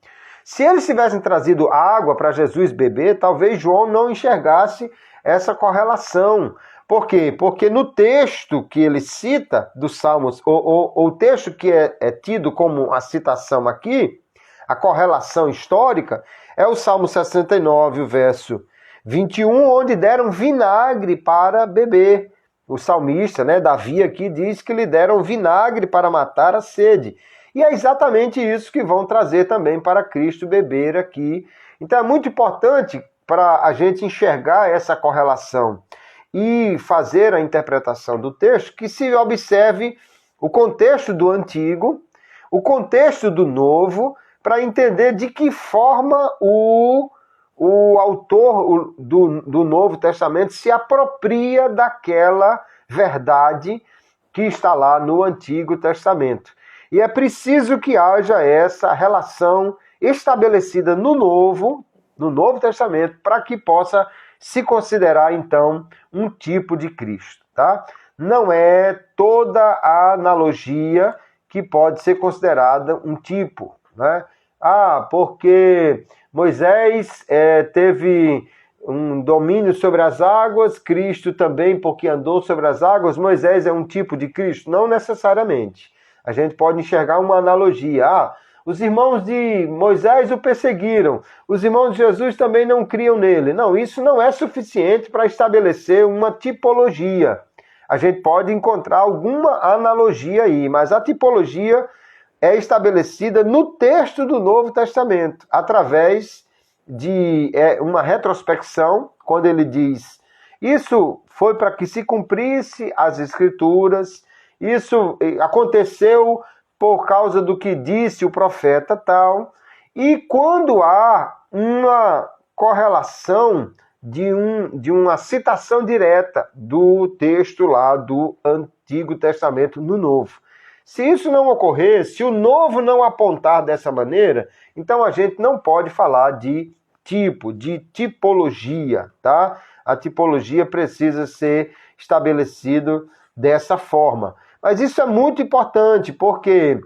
Se eles tivessem trazido água para Jesus beber, talvez João não enxergasse essa correlação. Por quê? Porque no texto que ele cita dos Salmos, ou o texto que é tido como a citação aqui, a correlação histórica, é o Salmo 69, o verso 21, onde deram vinagre para beber. O salmista, Davi aqui diz que lhe deram vinagre para matar a sede. E é exatamente isso que vão trazer também para Cristo beber aqui. Então é muito importante para a gente enxergar essa correlação e fazer a interpretação do texto, que se observe o contexto do Antigo, o contexto do Novo, para entender de que forma o autor do Novo Testamento se apropria daquela verdade que está lá no Antigo Testamento. E é preciso que haja essa relação estabelecida no Novo Testamento, para que possa se considerar, então, um tipo de Cristo, tá? Não é toda a analogia que pode ser considerada um tipo, né? Porque Moisés teve um domínio sobre as águas, Cristo também, porque andou sobre as águas, Moisés é um tipo de Cristo? Não necessariamente. A gente pode enxergar uma analogia. Os irmãos de Moisés o perseguiram, os irmãos de Jesus também não criam nele. Não, isso não é suficiente para estabelecer uma tipologia. A gente pode encontrar alguma analogia aí, mas a tipologia é estabelecida no texto do Novo Testamento, através de uma retrospecção, quando ele diz: isso foi para que se cumprisse as Escrituras, isso aconteceu por causa do que disse o profeta tal. E quando há uma correlação de uma citação direta do texto lá do Antigo Testamento no Novo. Se isso não ocorrer, se o Novo não apontar dessa maneira, então a gente não pode falar de tipo, de tipologia, tá? A tipologia precisa ser estabelecida dessa forma. Mas isso é muito importante, porque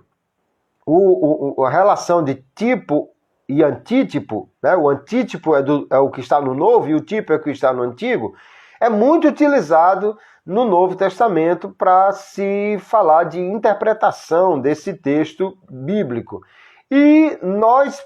a relação de tipo e antítipo, o antítipo é o que está no Novo e o tipo é o que está no Antigo, é muito utilizado no Novo Testamento para se falar de interpretação desse texto bíblico. E nós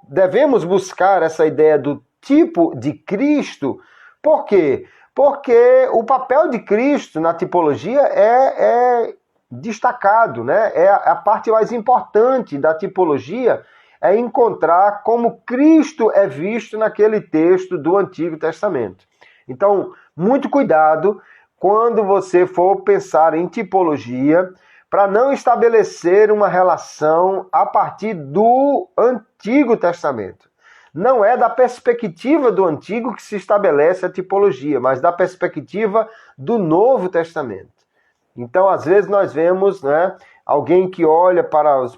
devemos buscar essa ideia do tipo de Cristo. Por quê? Porque o papel de Cristo na tipologia é destacado, É a parte mais importante da tipologia, é encontrar como Cristo é visto naquele texto do Antigo Testamento. Então, muito cuidado quando você for pensar em tipologia, para não estabelecer uma relação a partir do Antigo Testamento. Não é da perspectiva do Antigo que se estabelece a tipologia, mas da perspectiva do Novo Testamento. Então, às vezes, nós vemos alguém que olha para os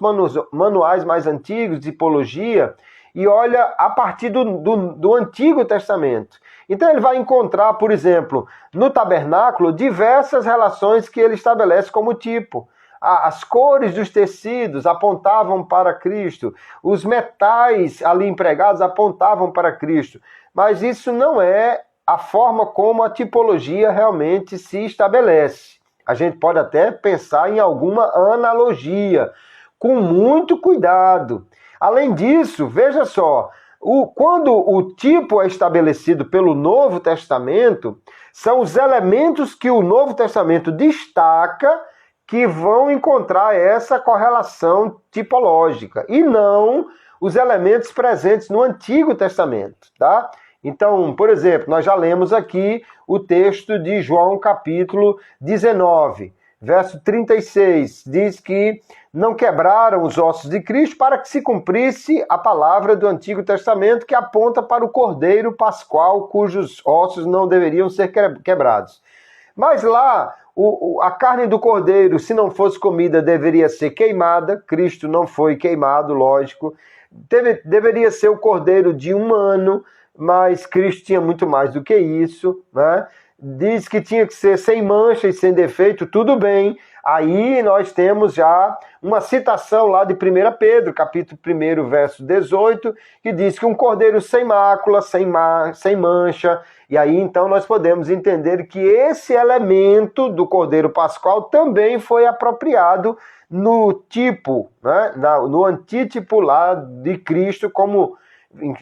manuais mais antigos de tipologia e olha a partir do Antigo Testamento. Então ele vai encontrar, por exemplo, no tabernáculo, diversas relações que ele estabelece como tipo. As cores dos tecidos apontavam para Cristo, os metais ali empregados apontavam para Cristo, mas isso não é a forma como a tipologia realmente se estabelece. A gente pode até pensar em alguma analogia, com muito cuidado. Além disso, veja só, quando o tipo é estabelecido pelo Novo Testamento, são os elementos que o Novo Testamento destaca que vão encontrar essa correlação tipológica, e não os elementos presentes no Antigo Testamento, tá? Então, por exemplo, nós já lemos aqui o texto de João capítulo 19, verso 36, diz que não quebraram os ossos de Cristo para que se cumprisse a palavra do Antigo Testamento que aponta para o Cordeiro Pascual, cujos ossos não deveriam ser quebrados. Mas lá, a carne do cordeiro, se não fosse comida, deveria ser queimada. Cristo não foi queimado, lógico. Deveria ser o cordeiro de 1 ano, mas Cristo tinha muito mais do que isso, né? Diz que tinha que ser sem mancha e sem defeito, tudo bem. Aí nós temos já uma citação lá de 1 Pedro, capítulo 1, verso 18, que diz que um cordeiro sem mácula, sem mancha. E aí então nós podemos entender que esse elemento do cordeiro pascual também foi apropriado no tipo, né? No antítipo lá de Cristo, como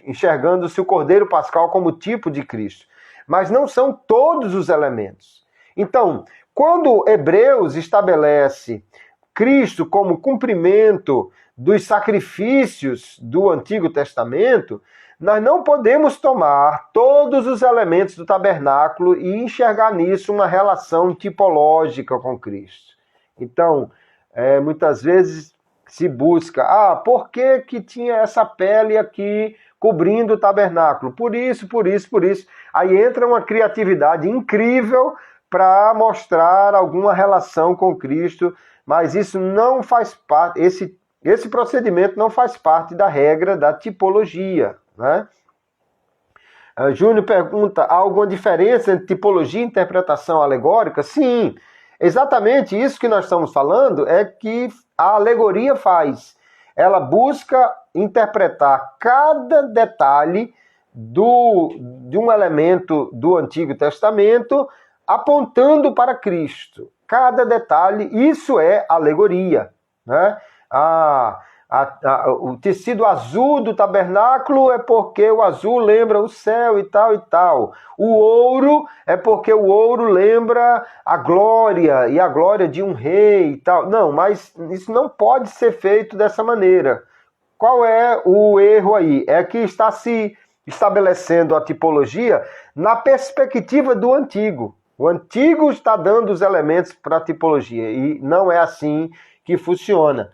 enxergando-se o cordeiro pascual como tipo de Cristo. Mas não são todos os elementos. Então, quando Hebreus estabelece Cristo como cumprimento dos sacrifícios do Antigo Testamento, nós não podemos tomar todos os elementos do tabernáculo e enxergar nisso uma relação tipológica com Cristo. Então, muitas vezes se busca, por que tinha essa pele aqui cobrindo o tabernáculo? Por isso. Aí entra uma criatividade incrível para mostrar alguma relação com Cristo, mas isso não faz parte, esse procedimento não faz parte da regra da tipologia, né? Júnior pergunta, há alguma diferença entre tipologia e interpretação alegórica? Sim, exatamente isso que nós estamos falando é que a alegoria faz. Ela busca interpretar cada detalhe de um elemento do Antigo Testamento apontando para Cristo. Cada detalhe, isso é alegoria, né? O tecido azul do tabernáculo é porque o azul lembra o céu e tal e tal. O ouro é porque o ouro lembra a glória e a glória de um rei e tal. Não, mas isso não pode ser feito dessa maneira. Qual é o erro aí? É que está se estabelecendo a tipologia na perspectiva do antigo. O antigo está dando os elementos para a tipologia e não é assim que funciona.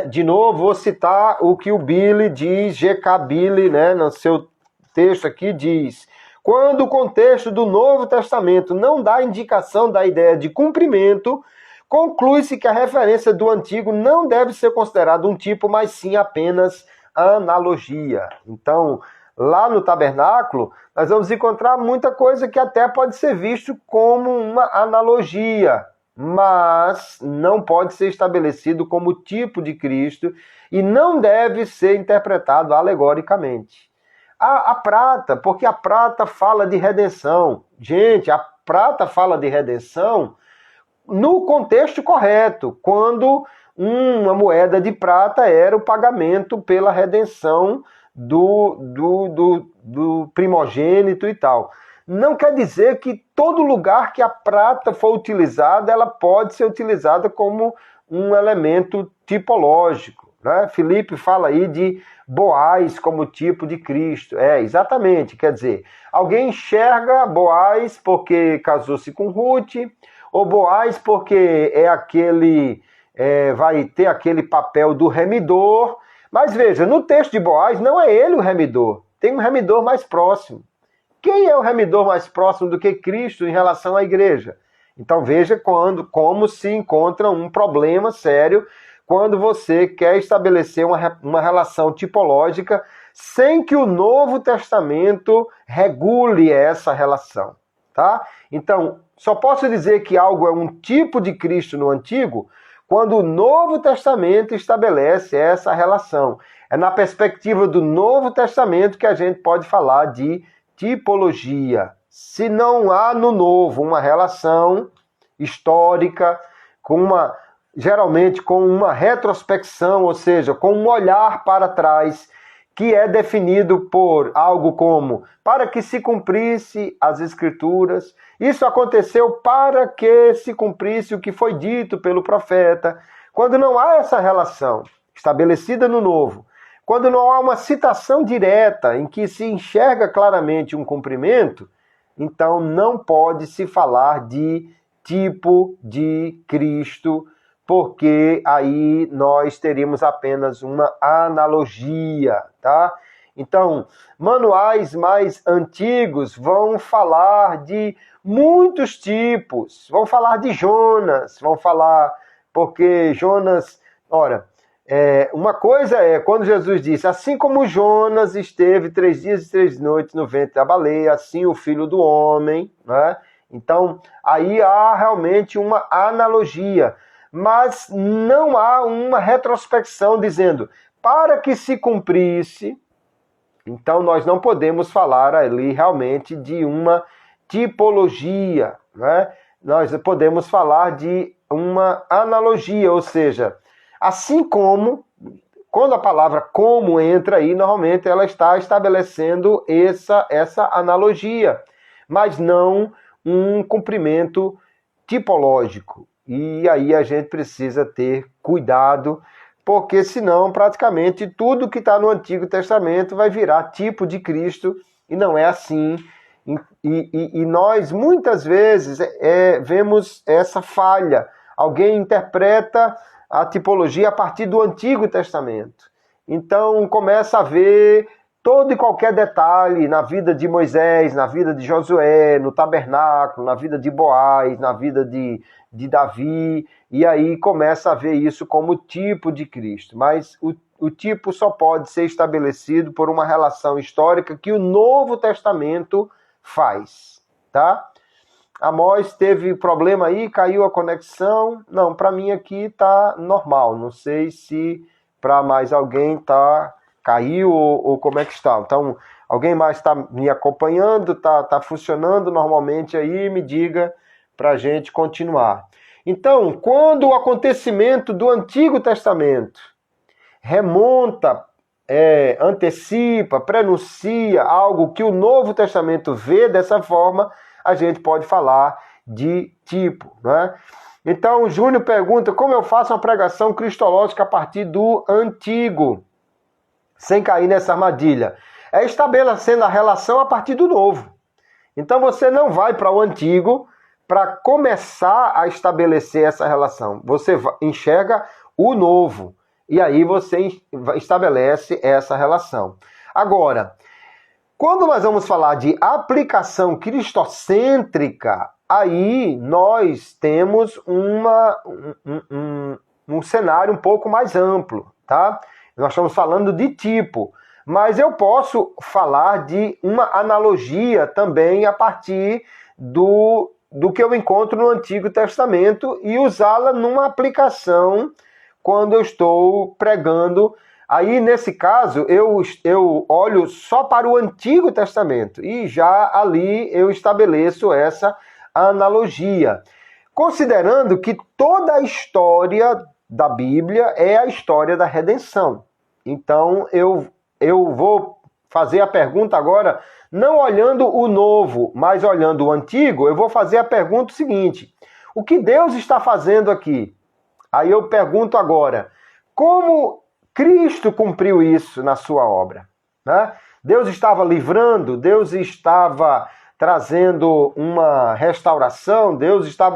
De novo, vou citar o que o Billy diz, G.K. Billy, né, no seu texto aqui, diz: quando o contexto do Novo Testamento não dá indicação da ideia de cumprimento, conclui-se que a referência do Antigo não deve ser considerada um tipo, mas sim apenas analogia. Então, lá no tabernáculo, nós vamos encontrar muita coisa que até pode ser visto como uma analogia, mas não pode ser estabelecido como tipo de Cristo e não deve ser interpretado alegoricamente. A prata, porque a prata fala de redenção. Gente, a prata fala de redenção no contexto correto, quando uma moeda de prata era o pagamento pela redenção do primogênito e tal. Não quer dizer que todo lugar que a prata for utilizada, ela pode ser utilizada como um elemento tipológico, né? Filipe fala aí de Boaz como tipo de Cristo. Exatamente, quer dizer, alguém enxerga Boaz porque casou-se com Ruth, ou Boaz porque vai ter aquele papel do remidor. Mas veja, no texto de Boaz não é ele o remidor, tem um remidor mais próximo. Quem é o remidor mais próximo do que Cristo em relação à igreja? Então veja como se encontra um problema sério quando você quer estabelecer uma relação tipológica sem que o Novo Testamento regule essa relação, tá? Então, só posso dizer que algo é um tipo de Cristo no Antigo quando o Novo Testamento estabelece essa relação. É na perspectiva do Novo Testamento que a gente pode falar de tipologia. Se não há no Novo uma relação histórica, geralmente com uma retrospecção, ou seja, com um olhar para trás, que é definido por algo como para que se cumprisse as Escrituras. Isso aconteceu para que se cumprisse o que foi dito pelo profeta. Quando não há essa relação estabelecida no Novo, quando não há uma citação direta em que se enxerga claramente um cumprimento, então não pode se falar de tipo de Cristo, porque aí nós teríamos apenas uma analogia, tá? Então, manuais mais antigos vão falar de muitos tipos, vão falar de Jonas, porque Jonas, uma coisa é quando Jesus disse, assim como Jonas esteve 3 dias e 3 noites no ventre da baleia, assim o Filho do Homem, né? Então, aí há realmente uma analogia, mas não há uma retrospecção dizendo, para que se cumprisse, então nós não podemos falar ali realmente de uma tipologia, né? Nós podemos falar de uma analogia, ou seja, assim como, quando a palavra como entra aí, normalmente ela está estabelecendo essa analogia, mas não um cumprimento tipológico. E aí a gente precisa ter cuidado, porque senão praticamente tudo que está no Antigo Testamento vai virar tipo de Cristo, e não é assim. E nós muitas vezes vemos essa falha. Alguém interpreta a tipologia a partir do Antigo Testamento. Então começa a ver todo e qualquer detalhe na vida de Moisés, na vida de Josué, no tabernáculo, na vida de Boaz, na vida de Davi, e aí começa a ver isso como tipo de Cristo. Mas o tipo só pode ser estabelecido por uma relação histórica que o Novo Testamento faz, tá? Amós teve problema aí, caiu a conexão. Não, para mim aqui tá normal. Não sei se para mais alguém caiu ou como é que está. Então, alguém mais está me acompanhando, tá funcionando normalmente aí, me diga para a gente continuar. Então, quando o acontecimento do Antigo Testamento remonta, antecipa, prenuncia algo que o Novo Testamento vê dessa forma, a gente pode falar de tipo, né? Então, o Júnior pergunta, como eu faço uma pregação cristológica a partir do Antigo, sem cair nessa armadilha? É estabelecendo a relação a partir do Novo. Então, você não vai para o Antigo para começar a estabelecer essa relação. Você enxerga o Novo, e aí você estabelece essa relação. Agora, quando nós vamos falar de aplicação cristocêntrica, aí nós temos um cenário um pouco mais amplo, tá? Nós estamos falando de tipo, mas eu posso falar de uma analogia também a partir do que eu encontro no Antigo Testamento e usá-la numa aplicação quando eu estou pregando. Aí, nesse caso, eu olho só para o Antigo Testamento e já ali eu estabeleço essa analogia, considerando que toda a história da Bíblia é a história da redenção. Então, eu vou fazer a pergunta agora, não olhando o Novo, mas olhando o Antigo, eu vou fazer a pergunta seguinte, o que Deus está fazendo aqui? Aí eu pergunto agora, como Cristo cumpriu isso na sua obra, né? Deus estava livrando, Deus estava trazendo uma restauração,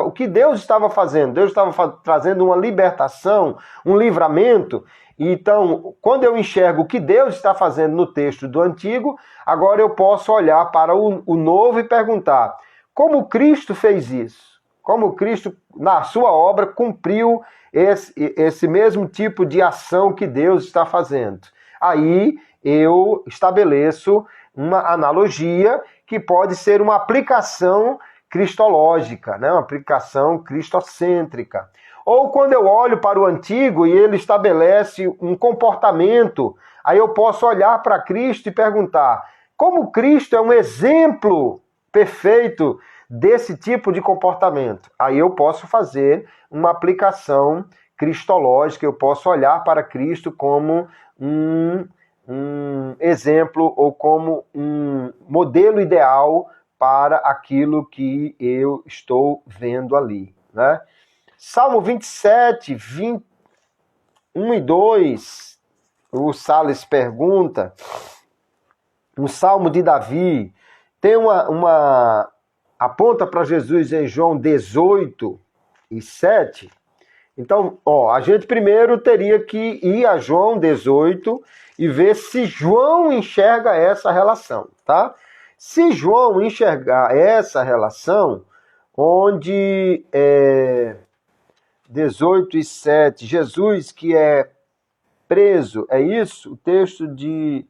o que Deus estava fazendo? Deus estava trazendo uma libertação, um livramento. Então, quando eu enxergo o que Deus está fazendo no texto do Antigo, agora eu posso olhar para o Novo e perguntar, como Cristo fez isso? Como Cristo, na sua obra, cumpriu esse mesmo tipo de ação que Deus está fazendo. Aí eu estabeleço uma analogia que pode ser uma aplicação cristológica, né? Uma aplicação cristocêntrica. Ou quando eu olho para o antigo e ele estabelece um comportamento, aí eu posso olhar para Cristo e perguntar: como Cristo é um exemplo perfeito desse tipo de comportamento? Aí eu posso fazer uma aplicação cristológica, eu posso olhar para Cristo como um exemplo ou como um modelo ideal para aquilo que eu estou vendo ali, né? Salmo 27, 1 e 2, o Salles pergunta, um salmo de Davi, tem aponta para Jesus em João 18 e 7. Então, a gente primeiro teria que ir a João 18 e ver se João enxerga essa relação, tá? Se João enxergar essa relação, onde 18 e 7, Jesus que é preso, é isso? O texto de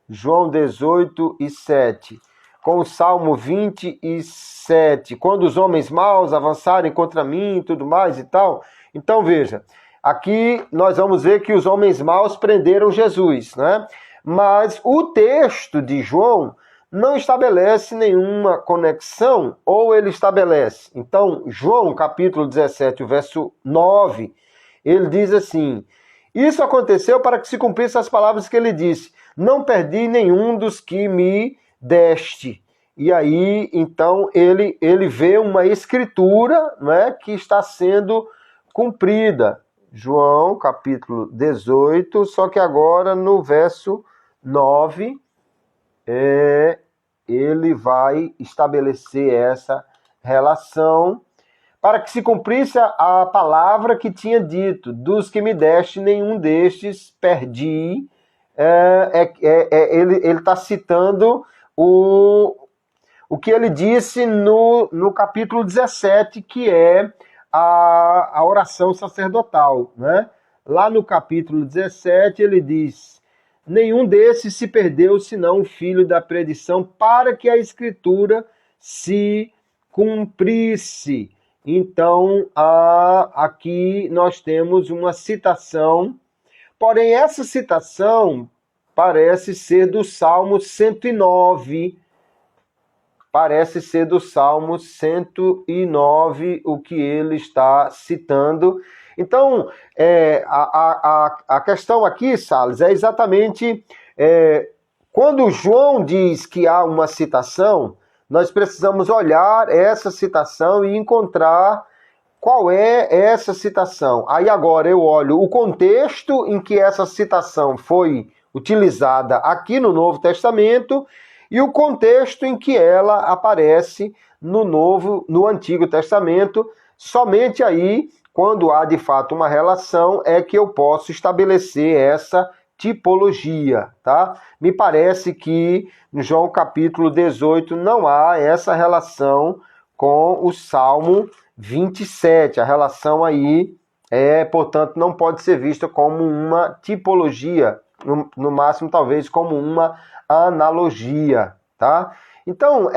João 18 e 7, com o Salmo 27, quando os homens maus avançarem contra mim e tudo mais e tal. Então veja, aqui nós vamos ver que os homens maus prenderam Jesus, né? Mas o texto de João não estabelece nenhuma conexão, ou ele estabelece. Então, João, capítulo 17, o verso 9, ele diz assim: isso aconteceu para que se cumprissem as palavras que ele disse: não perdi nenhum dos que me deste. E aí, então, ele vê uma escritura, né, que está sendo cumprida. João, capítulo 18, só que agora no verso 9, ele vai estabelecer essa relação para que se cumprisse a palavra que tinha dito: dos que me deste, nenhum destes perdi. Ele está citando o que ele disse no capítulo 17, que é a oração sacerdotal, né? Lá no capítulo 17 ele diz: nenhum desses se perdeu, senão o filho da perdição, para que a escritura se cumprisse. Então, aqui nós temos uma citação, porém essa citação parece ser do Salmo 109, parece ser do Salmo 109 o que ele está citando. Então, a questão aqui, Salles, é exatamente quando João diz que há uma citação, nós precisamos olhar essa citação e encontrar qual é essa citação. Aí agora eu olho o contexto em que essa citação foi utilizada aqui no Novo Testamento e o contexto em que ela aparece no Antigo Testamento. Somente aí, quando há de fato uma relação, é que eu posso estabelecer essa tipologia, tá? Me parece que no João capítulo 18 não há essa relação com o Salmo 27. A relação aí portanto, não pode ser vista como uma tipologia, no máximo talvez como uma analogia, tá? Então,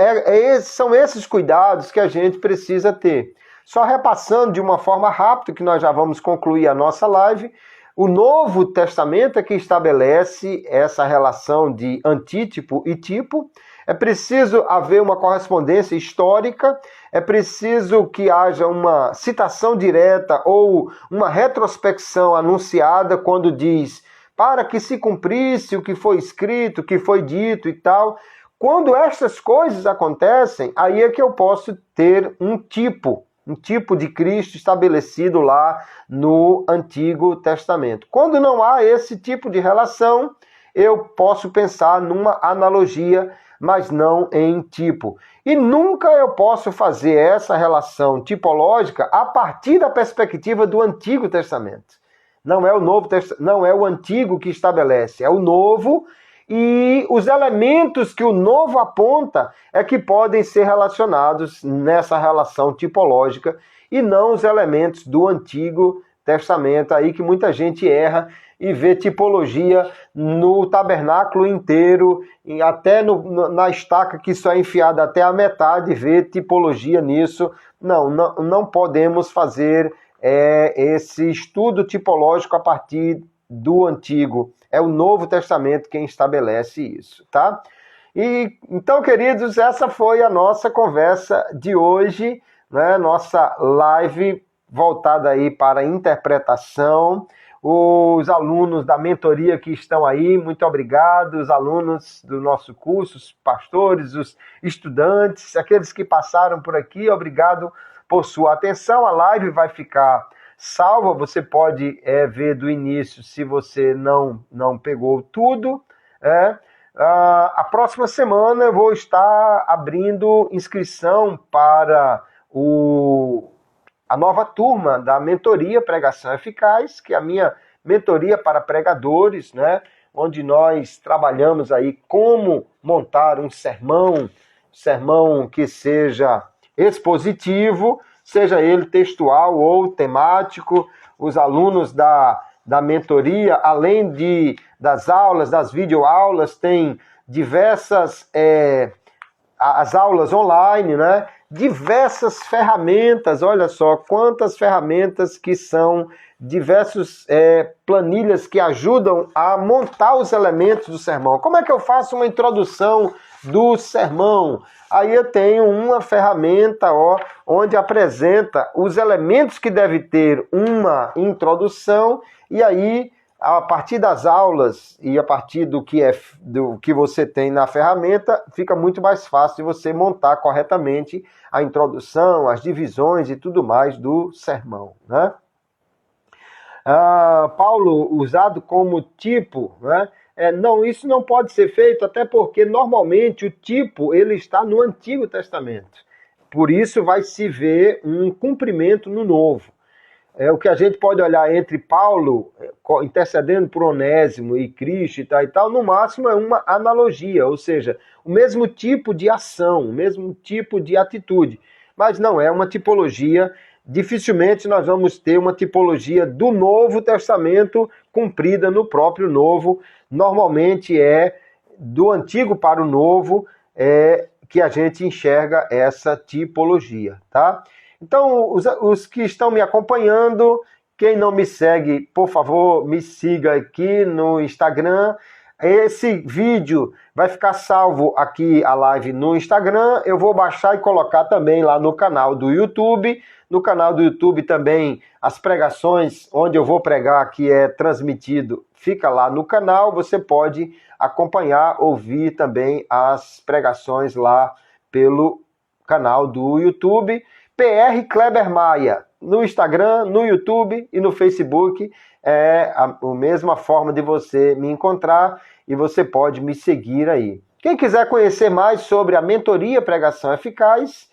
são esses cuidados que a gente precisa ter. Só repassando de uma forma rápida, que nós já vamos concluir a nossa live, o Novo Testamento é que estabelece essa relação de antítipo e tipo. É preciso haver uma correspondência histórica, é preciso que haja uma citação direta ou uma retrospecção anunciada quando diz para que se cumprisse o que foi escrito, o que foi dito e tal. Quando essas coisas acontecem, aí é que eu posso ter um tipo de Cristo estabelecido lá no Antigo Testamento. Quando não há esse tipo de relação, eu posso pensar numa analogia, mas não em tipo. E nunca eu posso fazer essa relação tipológica a partir da perspectiva do Antigo Testamento. Não é o Novo Testamento, não é o Antigo que estabelece, é o Novo. E os elementos que o Novo aponta é que podem ser relacionados nessa relação tipológica e não os elementos do Antigo Testamento, aí que muita gente erra e vê tipologia no tabernáculo inteiro, e até na estaca que só é enfiada até a metade, vê tipologia nisso. Não podemos fazer esse estudo tipológico a partir do Antigo. É o Novo Testamento quem estabelece isso, tá? E então, queridos, essa foi a nossa conversa de hoje, né? Nossa live voltada aí para a interpretação. Os alunos da mentoria que estão aí, muito obrigado. Os alunos do nosso curso, os pastores, os estudantes, aqueles que passaram por aqui, obrigado por sua atenção. A live vai ficar salva, você pode ver do início se você não pegou tudo. A próxima semana eu vou estar abrindo inscrição para a nova turma da mentoria Pregação Eficaz, que é a minha mentoria para pregadores, né? Onde nós trabalhamos aí como montar um sermão que seja expositivo, seja ele textual ou temático. Os alunos da mentoria, além das aulas, das videoaulas, tem diversas as aulas online, né? Diversas ferramentas, olha só quantas ferramentas que são, diversas planilhas que ajudam a montar os elementos do sermão. Como é que eu faço uma introdução do sermão? Aí eu tenho uma ferramenta onde apresenta os elementos que deve ter uma introdução, e aí a partir das aulas e a partir do que você tem na ferramenta, fica muito mais fácil de você montar corretamente a introdução, as divisões e tudo mais do sermão, né? Paulo, usado como tipo, né? Não, isso não pode ser feito, até porque normalmente o tipo ele está no Antigo Testamento. Por isso vai se ver um cumprimento no Novo. O que a gente pode olhar entre Paulo intercedendo por Onésimo e Cristo e tal, no máximo é uma analogia, ou seja, o mesmo tipo de ação, o mesmo tipo de atitude, mas não é uma tipologia. Dificilmente nós vamos ter uma tipologia do Novo Testamento cumprida no próprio Novo. Normalmente é do Antigo para o Novo que a gente enxerga essa tipologia, tá? Então, os que estão me acompanhando, quem não me segue, por favor, me siga aqui no Instagram. Esse vídeo vai ficar salvo aqui, a live no Instagram. Eu vou baixar e colocar também lá no canal do YouTube. No canal do YouTube também, as pregações, onde eu vou pregar, que é transmitido, fica lá no canal. Você pode acompanhar, ouvir também as pregações lá pelo canal do YouTube. PR Kleber Maia, no Instagram, no YouTube e no Facebook, é a mesma forma de você me encontrar e você pode me seguir aí. Quem quiser conhecer mais sobre a mentoria Pregação Eficaz,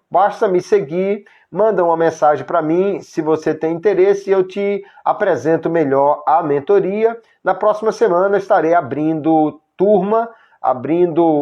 basta me seguir, manda uma mensagem para mim se você tem interesse e eu te apresento melhor a mentoria. Na próxima semana estarei abrindo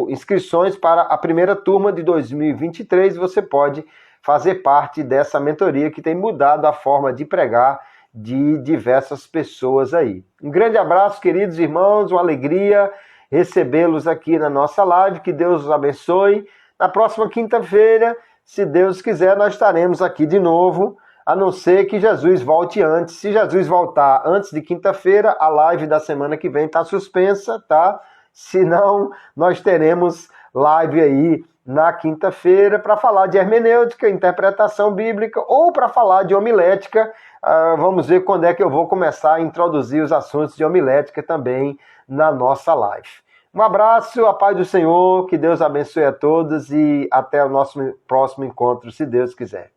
inscrições para a primeira turma de 2023. Você pode fazer parte dessa mentoria que tem mudado a forma de pregar de diversas pessoas aí. Um grande abraço, queridos irmãos, uma alegria recebê-los aqui na nossa live. Que Deus os abençoe. Na próxima quinta-feira, se Deus quiser, nós estaremos aqui de novo, a não ser que Jesus volte antes. Se Jesus voltar antes de quinta-feira, a live da semana que vem está suspensa, tá? Senão, nós teremos live aí na quinta-feira para falar de hermenêutica, interpretação bíblica, ou para falar de homilética. Vamos ver quando é que eu vou começar a introduzir os assuntos de homilética também na nossa live. Um abraço, a paz do Senhor, que Deus abençoe a todos e até o nosso próximo encontro, se Deus quiser.